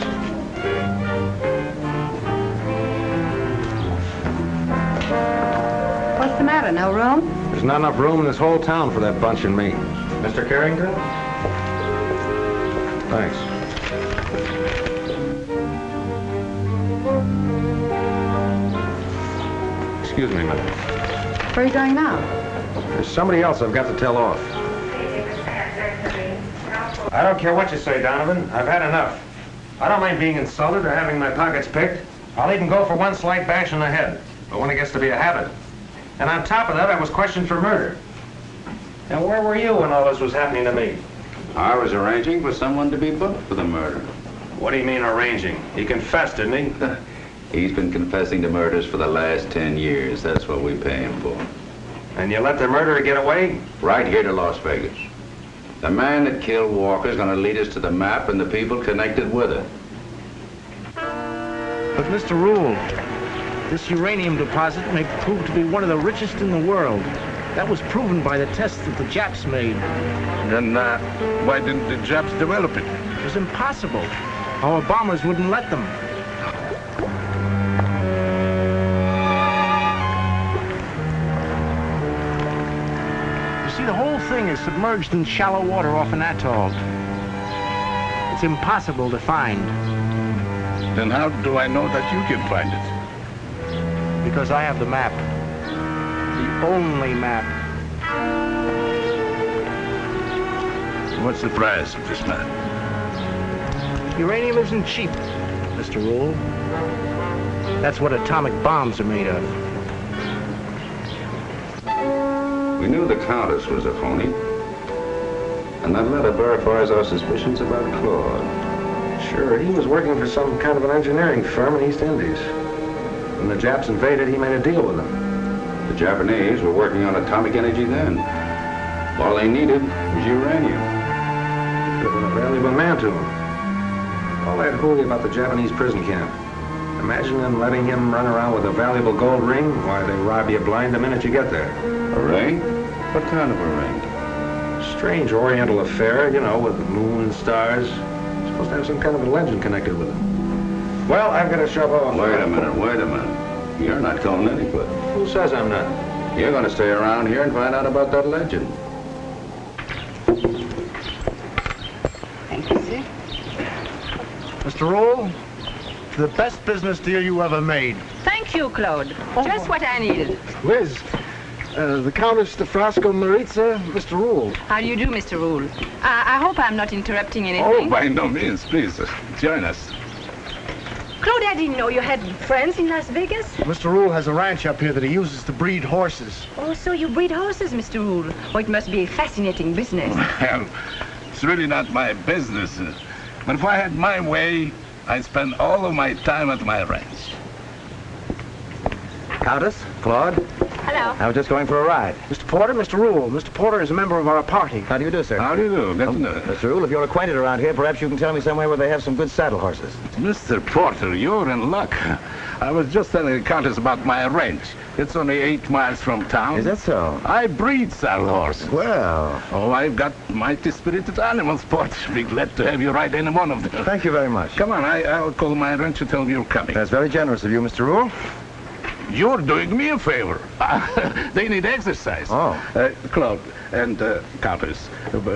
[SPEAKER 5] What's the matter? No room?
[SPEAKER 1] There's not enough room in this whole town for that bunch and me. Mr. Carrington? Thanks. Excuse me a minute.
[SPEAKER 5] Where are you going now?
[SPEAKER 1] There's somebody else I've got to tell off. I don't care what you say, Donovan. I've had enough. I don't mind being insulted or having my pockets picked. I'll even go for one slight bash in the head. But when it gets to be a habit. And on top of that, I was questioned for murder. And where were you when all this was happening to me?
[SPEAKER 4] I was arranging for someone to be booked for the murder.
[SPEAKER 1] What do you mean arranging? He confessed, didn't he?
[SPEAKER 4] He's been confessing to murders for the last 10 years. That's what we pay him for.
[SPEAKER 1] And you let the murderer get away?
[SPEAKER 4] Right here to Las Vegas. The man that killed Walker's gonna lead us to the map and the people connected with it.
[SPEAKER 6] But, Mr. Rule, this uranium deposit may prove to be one of the richest in the world. That was proven by the tests that the Japs made.
[SPEAKER 13] Then why didn't the Japs develop it?
[SPEAKER 6] It was impossible. Our bombers wouldn't let them. You see, the whole thing is submerged in shallow water off an atoll. It's impossible to find.
[SPEAKER 13] Then how do I know that you can find it?
[SPEAKER 6] Because I have the map. The only map.
[SPEAKER 13] What's the price of this map?
[SPEAKER 6] Uranium isn't cheap, Mr. Rule. That's what atomic bombs are made of.
[SPEAKER 4] We knew the Countess was a phony. And that letter verifies our suspicions about Claude.
[SPEAKER 1] Sure, he was working for some kind of an engineering firm in East Indies. When the Japs invaded, he made a deal with them.
[SPEAKER 4] The Japanese were working on atomic energy then. All they needed was uranium.
[SPEAKER 1] Could have been a valuable man to him. All that hooey about the Japanese prison camp. Imagine them letting him run around with a valuable gold ring. Why, they rob you blind the minute you get there.
[SPEAKER 4] A ring? What kind of a ring?
[SPEAKER 1] Strange oriental affair, you know, with the moon and stars. Supposed to have some kind of a legend connected with it. Well, I've got to shove off.
[SPEAKER 4] Wait a minute. You're not going anywhere.
[SPEAKER 1] Who says I'm not?
[SPEAKER 4] You're going to stay around here and find out about that legend.
[SPEAKER 12] Thank you, sir.
[SPEAKER 6] Mr. Rule, the best business deal you ever made.
[SPEAKER 3] Thank you, Claude. Just what I needed.
[SPEAKER 6] Liz, the Countess de Frasco Maritza, Mr. Rule.
[SPEAKER 3] How do you do, Mr. Rule? I hope I'm not interrupting anything.
[SPEAKER 13] Oh, by no means. Please, join us.
[SPEAKER 3] Claude, I didn't know you had friends in Las Vegas.
[SPEAKER 6] Mr. Rule has a ranch up here that he uses to breed horses.
[SPEAKER 3] Oh, so you breed horses, Mr. Rule. Oh, it must be a fascinating business.
[SPEAKER 13] Well, it's really not my business. But if I had my way, I'd spend all of my time at my ranch.
[SPEAKER 9] Countess, Claude,
[SPEAKER 3] Hello.
[SPEAKER 9] I was just going for a ride.
[SPEAKER 6] Mr. Porter, Mr. Rule. Mr. Porter is a member of our party.
[SPEAKER 9] How do you do, sir?
[SPEAKER 13] How do you do? Good to know.
[SPEAKER 9] Mr. Rule, if you're acquainted around here, perhaps you can tell me somewhere where they have some good saddle horses.
[SPEAKER 13] Mr. Porter, you're in luck. I was just telling the Countess about my ranch. It's only 8 miles from town.
[SPEAKER 9] Is that so?
[SPEAKER 13] I breed saddle horses.
[SPEAKER 9] Well.
[SPEAKER 13] Oh, I've got mighty spirited animals, Porter. Be glad to have you ride any one of them.
[SPEAKER 9] Thank you very much.
[SPEAKER 13] Come on, I'll call my ranch and tell them you're coming.
[SPEAKER 9] That's very generous of you, Mr. Rule.
[SPEAKER 13] You're doing me a favor. They need exercise.
[SPEAKER 9] Oh.
[SPEAKER 13] Claude and Countess,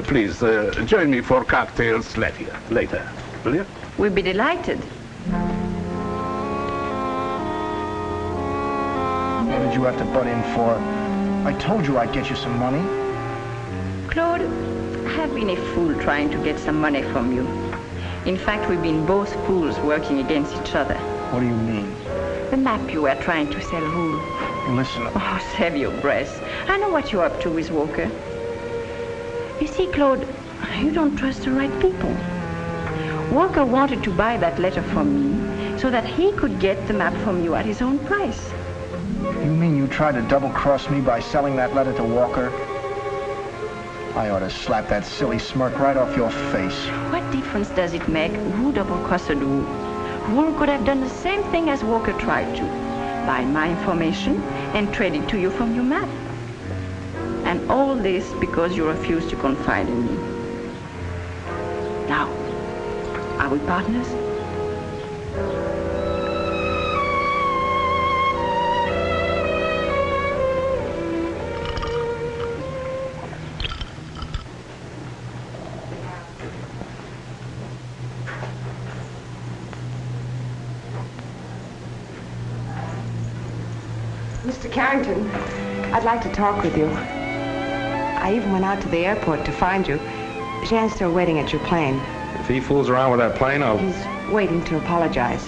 [SPEAKER 13] please join me for cocktails later. Will you?
[SPEAKER 3] We'd be delighted.
[SPEAKER 6] What did you have to butt in for? I told you I'd get you some money.
[SPEAKER 3] Claude, I have been a fool trying to get some money from you. In fact, we've been both fools working against each other.
[SPEAKER 6] What do you mean?
[SPEAKER 3] The map you were trying to sell, Rule.
[SPEAKER 6] Listen.
[SPEAKER 3] Oh, save your breath. I know what you're up to with Walker. You see, Claude, you don't trust the right people. Walker wanted to buy that letter from me so that he could get the map from you at his own price.
[SPEAKER 6] You mean you tried to double-cross me by selling that letter to Walker? I ought to slap that silly smirk right off your face.
[SPEAKER 3] What difference does it make who double-crossed who? Who could have done the same thing as Walker tried to, buy my information and trade it to you from your map. And all this because you refused to confide in me. Now, are we partners?
[SPEAKER 12] Mr. Carrington, I'd like to talk with you. I even went out to the airport to find you. Jean's still waiting at your plane.
[SPEAKER 1] If he fools around with that plane, I'll...
[SPEAKER 12] He's waiting to apologize.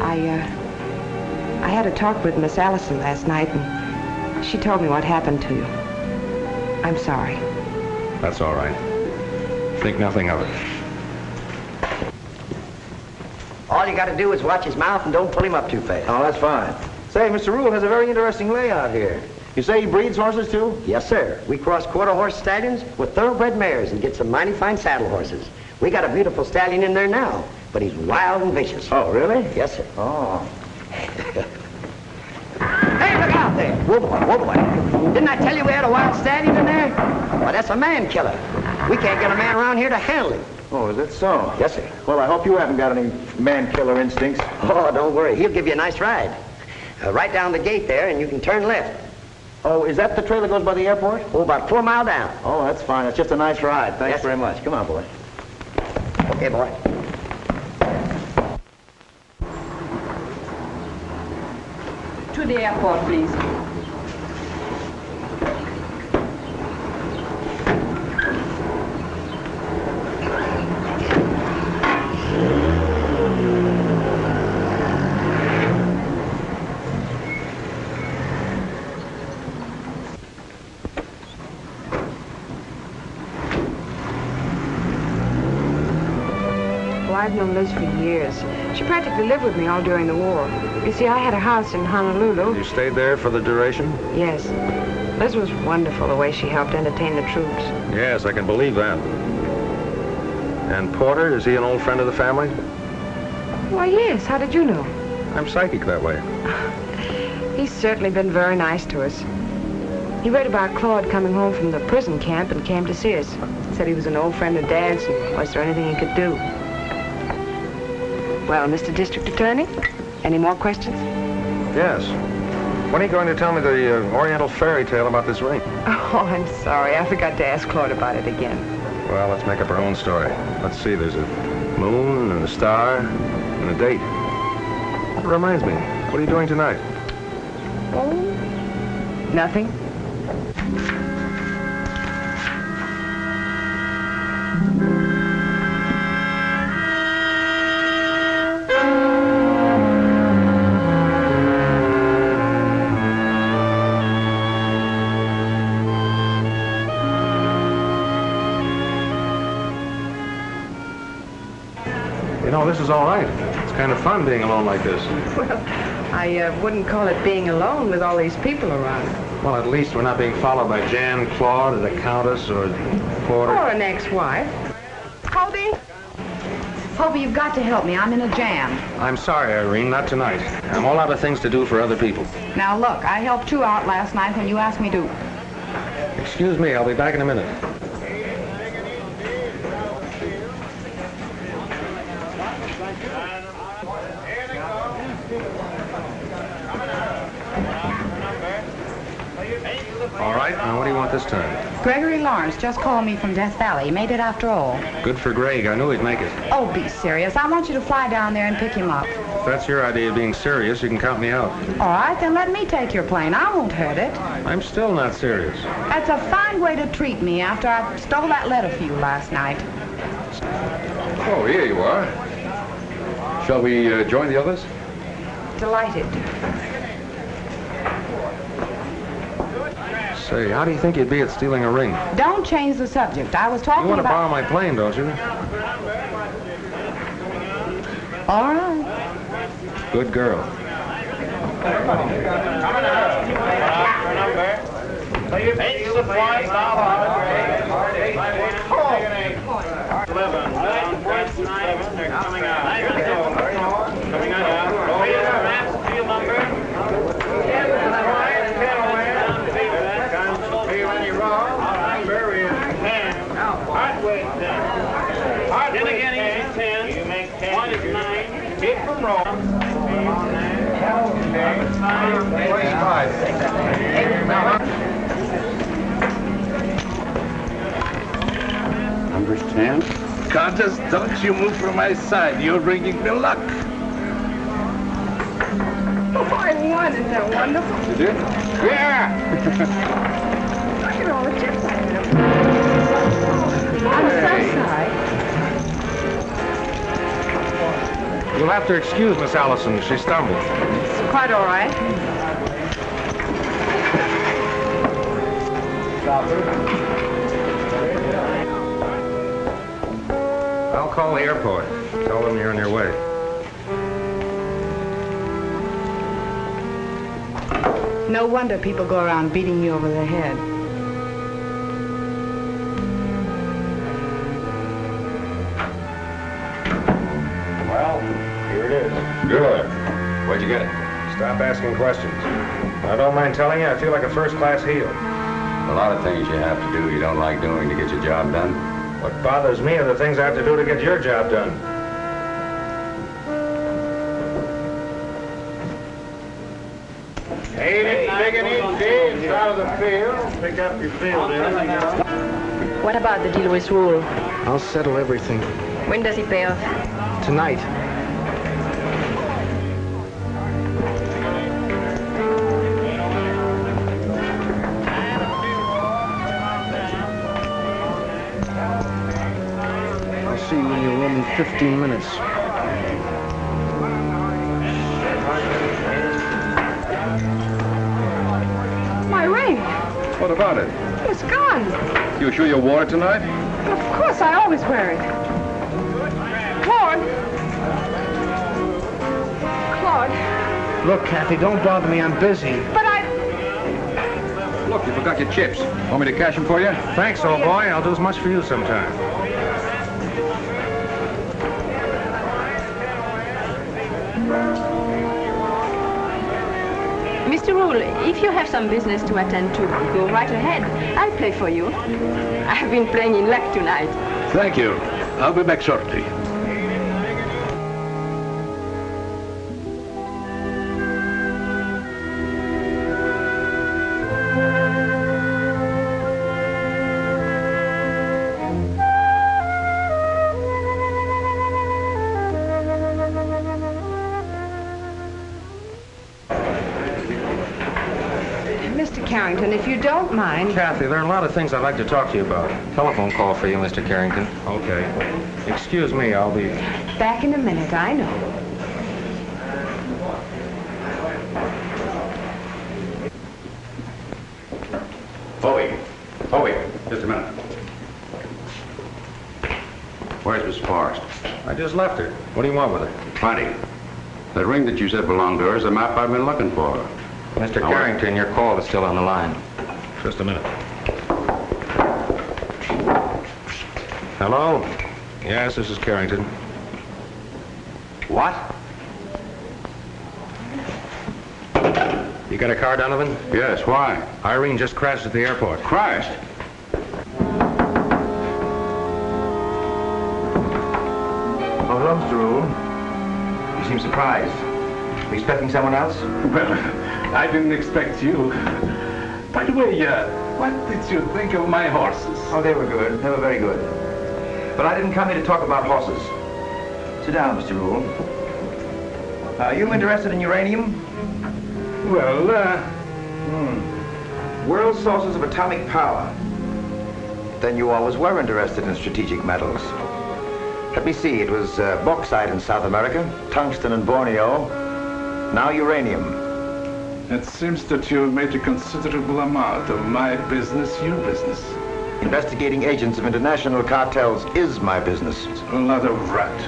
[SPEAKER 12] I had a talk with Miss Allison last night, and she told me what happened to you. I'm sorry.
[SPEAKER 1] That's all right. Think nothing of it.
[SPEAKER 14] All you got to do is watch his mouth and don't pull him up too fast.
[SPEAKER 9] Oh, that's fine. Say, Mr. Rule has a very interesting layout here. You say he breeds horses, too?
[SPEAKER 14] Yes, sir. We cross quarter-horse stallions with thoroughbred mares and get some mighty fine saddle horses. We got a beautiful stallion in there now, but he's wild and vicious.
[SPEAKER 9] Oh, really?
[SPEAKER 14] Yes, sir.
[SPEAKER 9] Oh.
[SPEAKER 14] Hey, look out there. Whoa, boy, whoa, boy. Didn't I tell you we had a wild stallion in there? Why, that's a man killer. We can't get a man around here to handle him.
[SPEAKER 9] Oh, is that so?
[SPEAKER 14] Yes, sir.
[SPEAKER 9] Well, I hope you haven't got any man-killer instincts.
[SPEAKER 14] Oh, don't worry. He'll give you a nice ride. Right down the gate there, and you can turn left.
[SPEAKER 9] Oh, is that the trail that goes by the airport?
[SPEAKER 14] Oh, about 4 miles down.
[SPEAKER 9] Oh, that's fine. It's just a nice ride. Thanks
[SPEAKER 14] Yes,
[SPEAKER 9] very much. Come on, boy.
[SPEAKER 14] Okay, boy.
[SPEAKER 3] To the airport, please.
[SPEAKER 12] I've known Liz for years. She practically lived with me all during the war. You see, I had a house in Honolulu.
[SPEAKER 1] You stayed there for the duration?
[SPEAKER 12] Yes. Liz was wonderful the way she helped entertain the troops.
[SPEAKER 1] Yes, I can believe that. And Porter, is he an old friend of the family?
[SPEAKER 12] Why, yes. How did you know?
[SPEAKER 1] I'm psychic that way.
[SPEAKER 12] He's certainly been very nice to us. He read about Claude coming home from the prison camp and came to see us. Said he was an old friend of Dad's and was there anything he could do. Well, Mr. District Attorney, any more questions?
[SPEAKER 1] Yes. When are you going to tell me the Oriental fairy tale about this ring?
[SPEAKER 12] Oh, I'm sorry. I forgot to ask Claude about it again.
[SPEAKER 1] Well, let's make up our own story. Let's see, there's a moon and a star and a date. That reminds me, what are you doing tonight?
[SPEAKER 12] Oh, nothing.
[SPEAKER 1] This is all right. It's kind of fun being alone like this.
[SPEAKER 12] Well, I wouldn't call it being alone with all these people around.
[SPEAKER 1] Well, at least we're not being followed by Jan, Claude, or the Countess, or Porter.
[SPEAKER 12] Or an ex-wife.
[SPEAKER 5] Hobie? Hobie, you've got to help me. I'm in a jam.
[SPEAKER 1] I'm sorry, Irene, not tonight. I'm all out of things to do for other people.
[SPEAKER 5] Now, look, I helped you out last night when you asked me to.
[SPEAKER 1] Excuse me, I'll be back in a minute. All right, now what do you want this time?
[SPEAKER 5] Gregory Lawrence just called me from Death Valley. He made it after all.
[SPEAKER 1] Good for Greg. I knew he'd make it.
[SPEAKER 5] Oh, be serious. I want you to fly down there and pick him up.
[SPEAKER 1] If that's your idea of being serious, you can count me out.
[SPEAKER 5] All right, then let me take your plane. I won't hurt it.
[SPEAKER 1] I'm still not serious.
[SPEAKER 5] That's a fine way to treat me after I stole that letter for you last night.
[SPEAKER 8] Oh, here you are. Shall we join the others?
[SPEAKER 12] Delighted.
[SPEAKER 1] Say, how do you think you'd be at stealing a ring?
[SPEAKER 5] Don't change the subject. I was talking
[SPEAKER 1] You want to
[SPEAKER 5] about...
[SPEAKER 1] borrow my plane, don't you?
[SPEAKER 5] All right.
[SPEAKER 1] Good girl.
[SPEAKER 4] Number 10.
[SPEAKER 13] Countess, don't you move from my side. You're bringing me luck.
[SPEAKER 10] Oh, I won. Isn't that wonderful?
[SPEAKER 4] You did?
[SPEAKER 13] Yeah!
[SPEAKER 10] Look at all the chips I have. I'm so sorry.
[SPEAKER 1] You'll have to excuse Miss Allison. She stumbled.
[SPEAKER 10] It's quite all right.
[SPEAKER 1] I'll call the airport. Tell them you're on your way.
[SPEAKER 10] No wonder people go around beating you over the head.
[SPEAKER 1] Well, here it is.
[SPEAKER 4] Good. Where'd you get it?
[SPEAKER 1] Stop asking questions. I don't mind telling you, I feel like a first-class heel.
[SPEAKER 4] A lot of things you have to do you don't like doing to get your job done.
[SPEAKER 1] What bothers me are the things I have to do to get your job done.
[SPEAKER 9] Out of the field. Pick up your field.
[SPEAKER 3] What about the deal with Rule?
[SPEAKER 6] I'll settle everything.
[SPEAKER 3] When does he pay off?
[SPEAKER 6] Tonight. I'll see you in your room in 15 minutes.
[SPEAKER 10] My ring.
[SPEAKER 8] What about it?
[SPEAKER 10] It's gone.
[SPEAKER 8] You sure you wore it tonight?
[SPEAKER 10] Of course, I always wear it. Claude. Claude.
[SPEAKER 6] Look, Kathy, don't bother me. I'm busy.
[SPEAKER 10] But I...
[SPEAKER 8] Look, you forgot your chips. Want me to cash them for you?
[SPEAKER 1] Thanks, old boy. I'll do as much for you sometime.
[SPEAKER 3] Mr. Rule, if you have some business to attend to, go right ahead. I'll play for you. I've been playing in luck tonight.
[SPEAKER 13] Thank you. I'll be back shortly.
[SPEAKER 12] Carrington, if you don't mind...
[SPEAKER 1] Kathy, there are a lot of things I'd like to talk to you about. Telephone call for you, Mr. Carrington. Okay. Excuse me, I'll be...
[SPEAKER 12] Back in a minute, I know.
[SPEAKER 4] Hobie, just a minute. Where's Miss Forrest?
[SPEAKER 1] I just left her. What do you want with her?
[SPEAKER 4] Plenty. The ring that you said belonged to her is the map I've been looking for.
[SPEAKER 1] Mr. Carrington, your call is still on the line. Just a minute. Hello? Yes, this is Carrington.
[SPEAKER 4] What?
[SPEAKER 1] You got a car, Donovan?
[SPEAKER 4] Yes, why?
[SPEAKER 1] Irene just crashed at the airport.
[SPEAKER 4] Crashed?
[SPEAKER 9] Oh, hello, Mr. Rule. You seem surprised. You expecting someone else?
[SPEAKER 13] Well, I didn't expect you. By the way, what did you think of my horses?
[SPEAKER 9] Oh, they were good. They were very good. But I didn't come here to talk about horses. Sit down, Mr. Rule. Are you interested in uranium?
[SPEAKER 13] Well,
[SPEAKER 9] World sources of atomic power. Then you always were interested in strategic metals. Let me see, it was bauxite in South America, tungsten in Borneo, now uranium.
[SPEAKER 13] It seems that you've made a considerable amount of my business your business.
[SPEAKER 9] Investigating agents of international cartels is my business.
[SPEAKER 13] A lot of rat.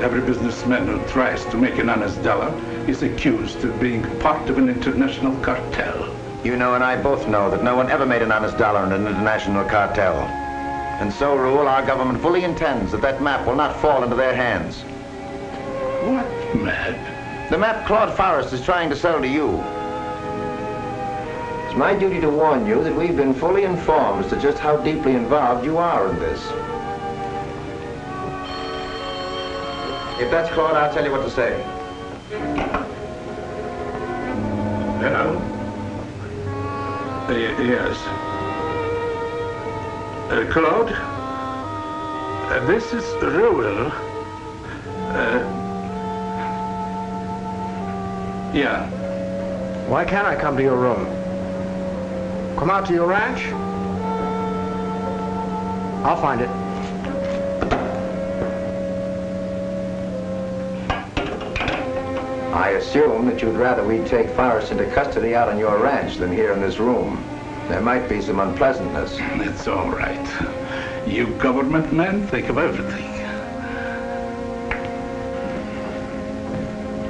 [SPEAKER 13] Every businessman who tries to make an honest dollar is accused of being part of an international cartel.
[SPEAKER 9] You know and I both know that no one ever made an honest dollar in an international cartel. And so, Rule, our government fully intends that that map will not fall into their hands.
[SPEAKER 13] What map?
[SPEAKER 9] The map Claude Forrest is trying to sell to you. It's my duty to warn you that we've been fully informed as to just how deeply involved you are in this. If that's Claude, I'll tell you what to say.
[SPEAKER 13] Hello? Yes. Claude? This is Reuel. Yeah.
[SPEAKER 6] Why can't I come to your room? Come out to your ranch? I'll find it.
[SPEAKER 9] I assume that you'd rather we take Forrest into custody out on your ranch than here in this room. There might be some unpleasantness.
[SPEAKER 13] It's all right. You government men think of everything.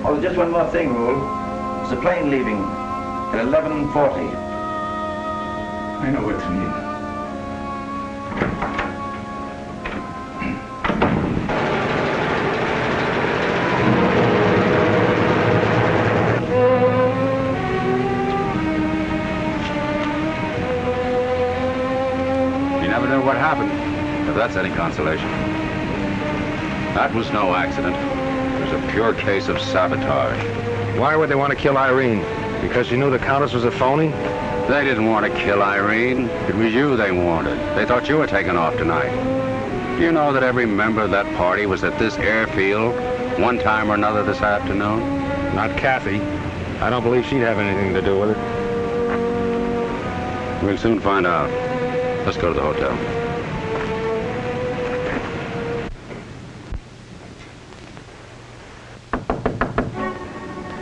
[SPEAKER 9] Oh, just one more thing, Rule. There's a plane leaving at 11:40.
[SPEAKER 13] I know what you mean.
[SPEAKER 8] What happened, if that's any consolation. That was no accident. It was a pure case of sabotage.
[SPEAKER 1] Why would they want to kill Irene? Because she knew the Countess was a phony?
[SPEAKER 8] They didn't want to kill Irene. It was you they wanted. They thought you were taking off tonight. Do you know that every member of that party was at this airfield one time or another this afternoon?
[SPEAKER 1] Not Kathy. I don't believe she'd have anything to do with it.
[SPEAKER 8] We'll soon find out. Let's go to the hotel.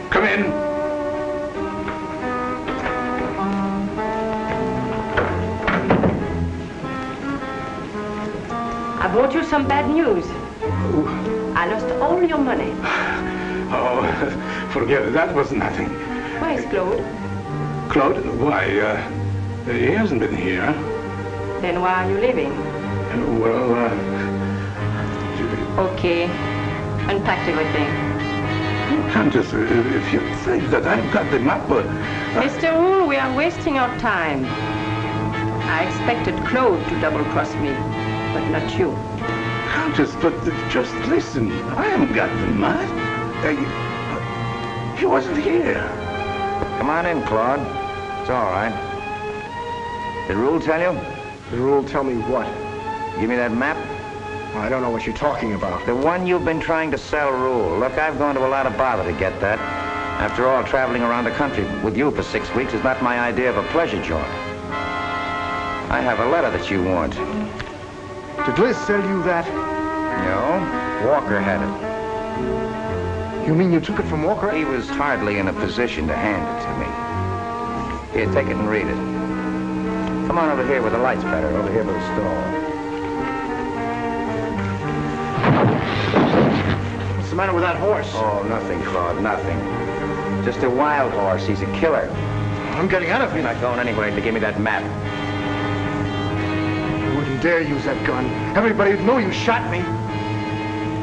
[SPEAKER 13] Come in.
[SPEAKER 3] I brought you some bad news. I lost all your money.
[SPEAKER 13] Oh, forget it. That was nothing.
[SPEAKER 3] Where is Claude?
[SPEAKER 13] Claude? Why, he hasn't been here.
[SPEAKER 3] Then why are you leaving?
[SPEAKER 13] Well,
[SPEAKER 3] Okay. Unpack everything.
[SPEAKER 13] Countess, if you think that I've got the map...
[SPEAKER 3] Mr. Rule, we are wasting our time. I expected Claude to double-cross me, but not you.
[SPEAKER 13] Countess, but just listen. I haven't got the map. He wasn't here.
[SPEAKER 9] Come on in, Claude. It's all right. Did Rule tell you?
[SPEAKER 6] Did Rule tell me what?
[SPEAKER 9] Give me that map.
[SPEAKER 6] I don't know what you're talking about.
[SPEAKER 9] The one you've been trying to sell, Rule. Look, I've gone to a lot of bother to get that. After all, traveling around the country with you for 6 weeks is not my idea of a pleasure jaunt. I have a letter that you want.
[SPEAKER 6] Did Liz sell you that?
[SPEAKER 9] No, Walker had it.
[SPEAKER 6] You mean you took it from Walker?
[SPEAKER 9] He was hardly in a position to hand it to me. Here, take it and read it. Come on over here where the light's better, over here by the stall.
[SPEAKER 6] What's the matter with that horse?
[SPEAKER 9] Oh, nothing, Claude, nothing. Just a wild horse. He's a killer.
[SPEAKER 6] I'm getting out of here.
[SPEAKER 9] You're not going anywhere to give me that map.
[SPEAKER 6] You wouldn't dare use that gun. Everybody would know you shot me.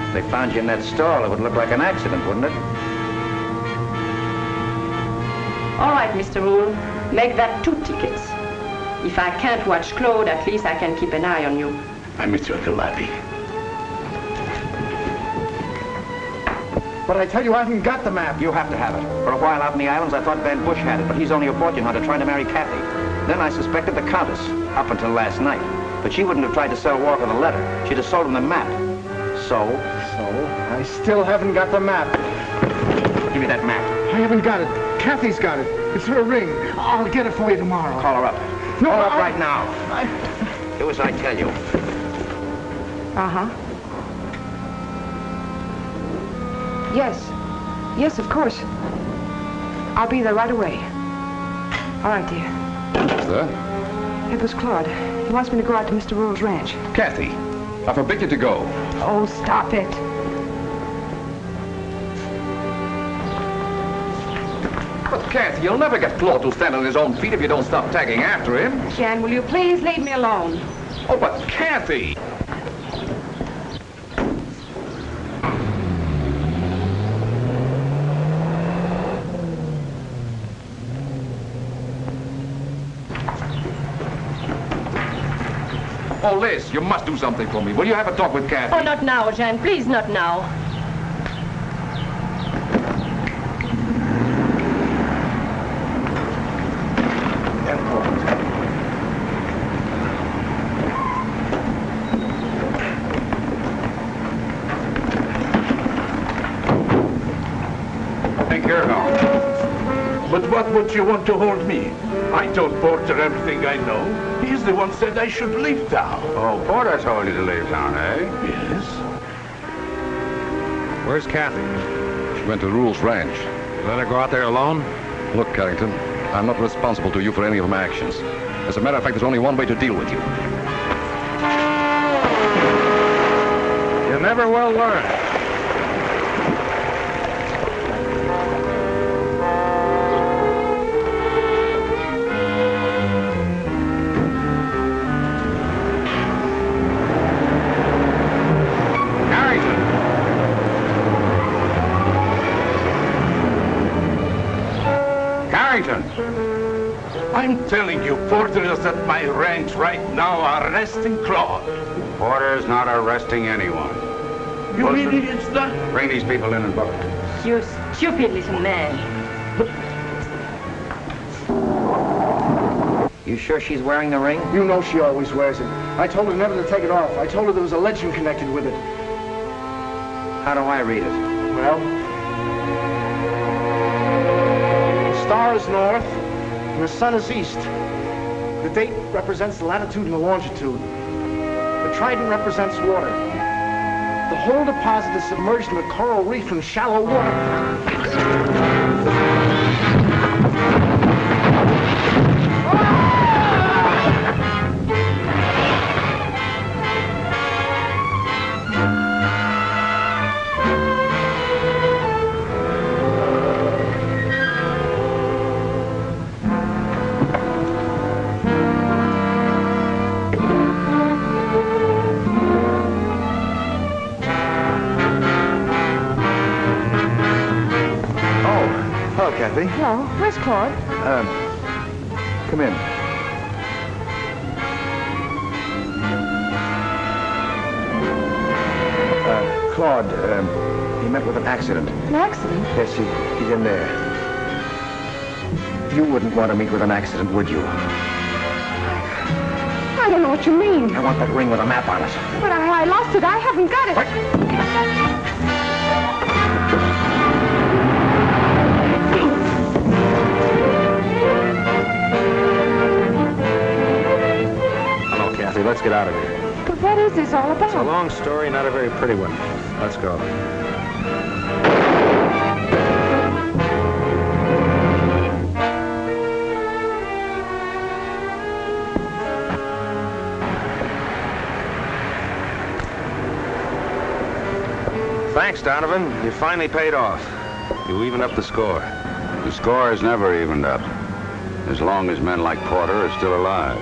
[SPEAKER 9] If they found you in that stall, it would look like an accident, wouldn't it?
[SPEAKER 3] All right, Mr. Rule. Make that 2 tickets. If I can't watch Claude, at least I can keep an eye on you.
[SPEAKER 13] I meet you at the lobby.
[SPEAKER 6] But I tell you, I haven't got the map.
[SPEAKER 9] You have to have it. For a while out in the islands, I thought Van Bush had it, but he's only a fortune hunter trying to marry Kathy. Then I suspected the Countess, up until last night. But she wouldn't have tried to sell Walker the letter. She'd have sold him the map. So?
[SPEAKER 6] I still haven't got the map.
[SPEAKER 9] Give me that map.
[SPEAKER 6] I haven't got it. Kathy's got it. It's her ring. I'll get it for you tomorrow.
[SPEAKER 9] Call her up.
[SPEAKER 6] No,
[SPEAKER 9] Call her up right now. Do as I tell you.
[SPEAKER 12] Uh-huh. Yes. Yes, of course. I'll be there right away. All right, dear.
[SPEAKER 8] Who's that?
[SPEAKER 12] It was Claude. He wants me to go out to Mr. Rule's ranch.
[SPEAKER 8] Kathy, I forbid you to go.
[SPEAKER 12] Oh, stop it.
[SPEAKER 7] Kathy, you'll never get Claude to stand on his own feet if you don't stop tagging after him.
[SPEAKER 12] Jan, will you please leave me alone?
[SPEAKER 7] Oh, but Kathy! Oh, Liz, you must do something for me. Will you have a talk with Kathy?
[SPEAKER 3] Oh, not now, Jan. Please, not now.
[SPEAKER 7] Take care now.
[SPEAKER 13] But what would you want to hold me? I told Porter everything I know. He's the one said I should leave town.
[SPEAKER 8] Oh, Porter told you to leave town, eh?
[SPEAKER 13] Yes.
[SPEAKER 1] Where's Kathy?
[SPEAKER 7] She went to Rule's ranch.
[SPEAKER 1] You let her go out there alone?
[SPEAKER 7] Look, Carrington, I'm not responsible to you for any of my actions. As a matter of fact, there's only one way to deal with you.
[SPEAKER 1] You never will learn.
[SPEAKER 13] I'm telling you, Porter is at my ranch right now arresting Claude.
[SPEAKER 8] Porter's not arresting anyone.
[SPEAKER 13] You mean it's not?
[SPEAKER 8] Bring these people in and book it.
[SPEAKER 3] You stupid little man.
[SPEAKER 9] You sure she's wearing the ring?
[SPEAKER 6] You know she always wears it. I told her never to take it off. I told her there was a legend connected with it.
[SPEAKER 9] How do I read it?
[SPEAKER 6] Well, the star is north, and the sun is east. The date represents the latitude and the longitude. The trident represents water. The whole deposit is submerged in a coral reef in shallow water.
[SPEAKER 12] Kathy. Hello. Where's Claude?
[SPEAKER 9] Come in. Claude, he met with an accident.
[SPEAKER 12] An accident?
[SPEAKER 9] Yes, he's in there. You wouldn't want to meet with an accident, would you?
[SPEAKER 12] I don't know what you mean.
[SPEAKER 9] I want that ring with a map on it.
[SPEAKER 12] But I lost it. I haven't got it.
[SPEAKER 1] Let's get out of here.
[SPEAKER 12] But what is this all about?
[SPEAKER 1] It's a long story, not a very pretty one. Let's go. Thanks, Donovan. You finally paid off. You evened up the score.
[SPEAKER 8] The score is never evened up, as long as men like Porter are still alive.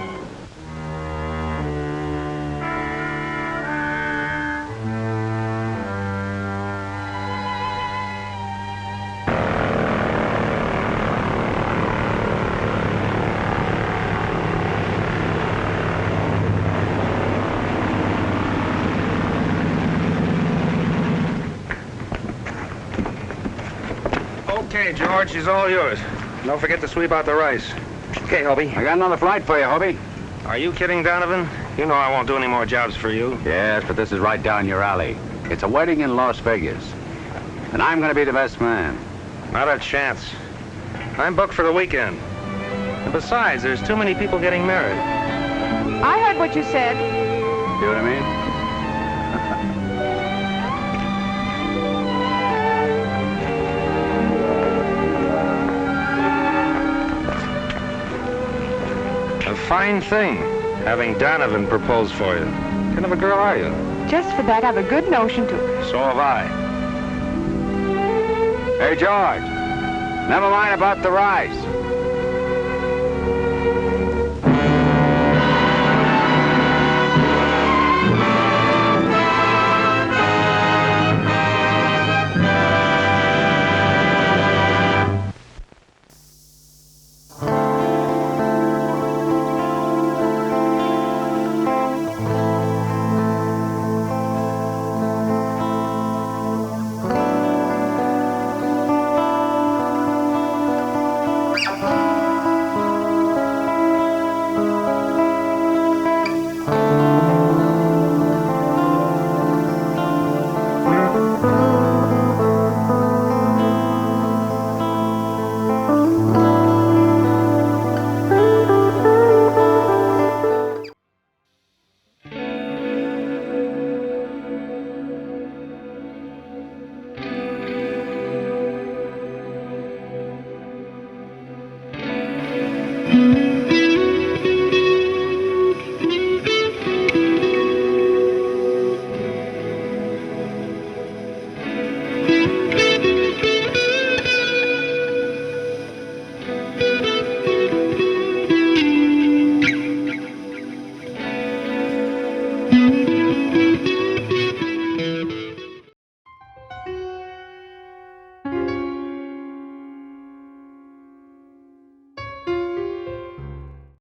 [SPEAKER 1] Okay, George, she's all yours. Don't forget to sweep out the rice. Okay, Hobie.
[SPEAKER 8] I got another flight for you, Hobie.
[SPEAKER 1] Are you kidding, Donovan? You know I won't do any more jobs for you.
[SPEAKER 8] Yes, but this is right down your alley. It's a wedding in Las Vegas. And I'm going to be the best man.
[SPEAKER 1] Not a chance. I'm booked for the weekend. And besides, there's too many people getting married.
[SPEAKER 12] I heard what you said.
[SPEAKER 8] See what I mean?
[SPEAKER 1] A fine thing, having Donovan propose for you. What kind of a girl are you?
[SPEAKER 12] Just for that, I've a good notion to.
[SPEAKER 1] So have I.
[SPEAKER 8] Hey, George. Never mind about the rice.
[SPEAKER 15] Mm-hmm.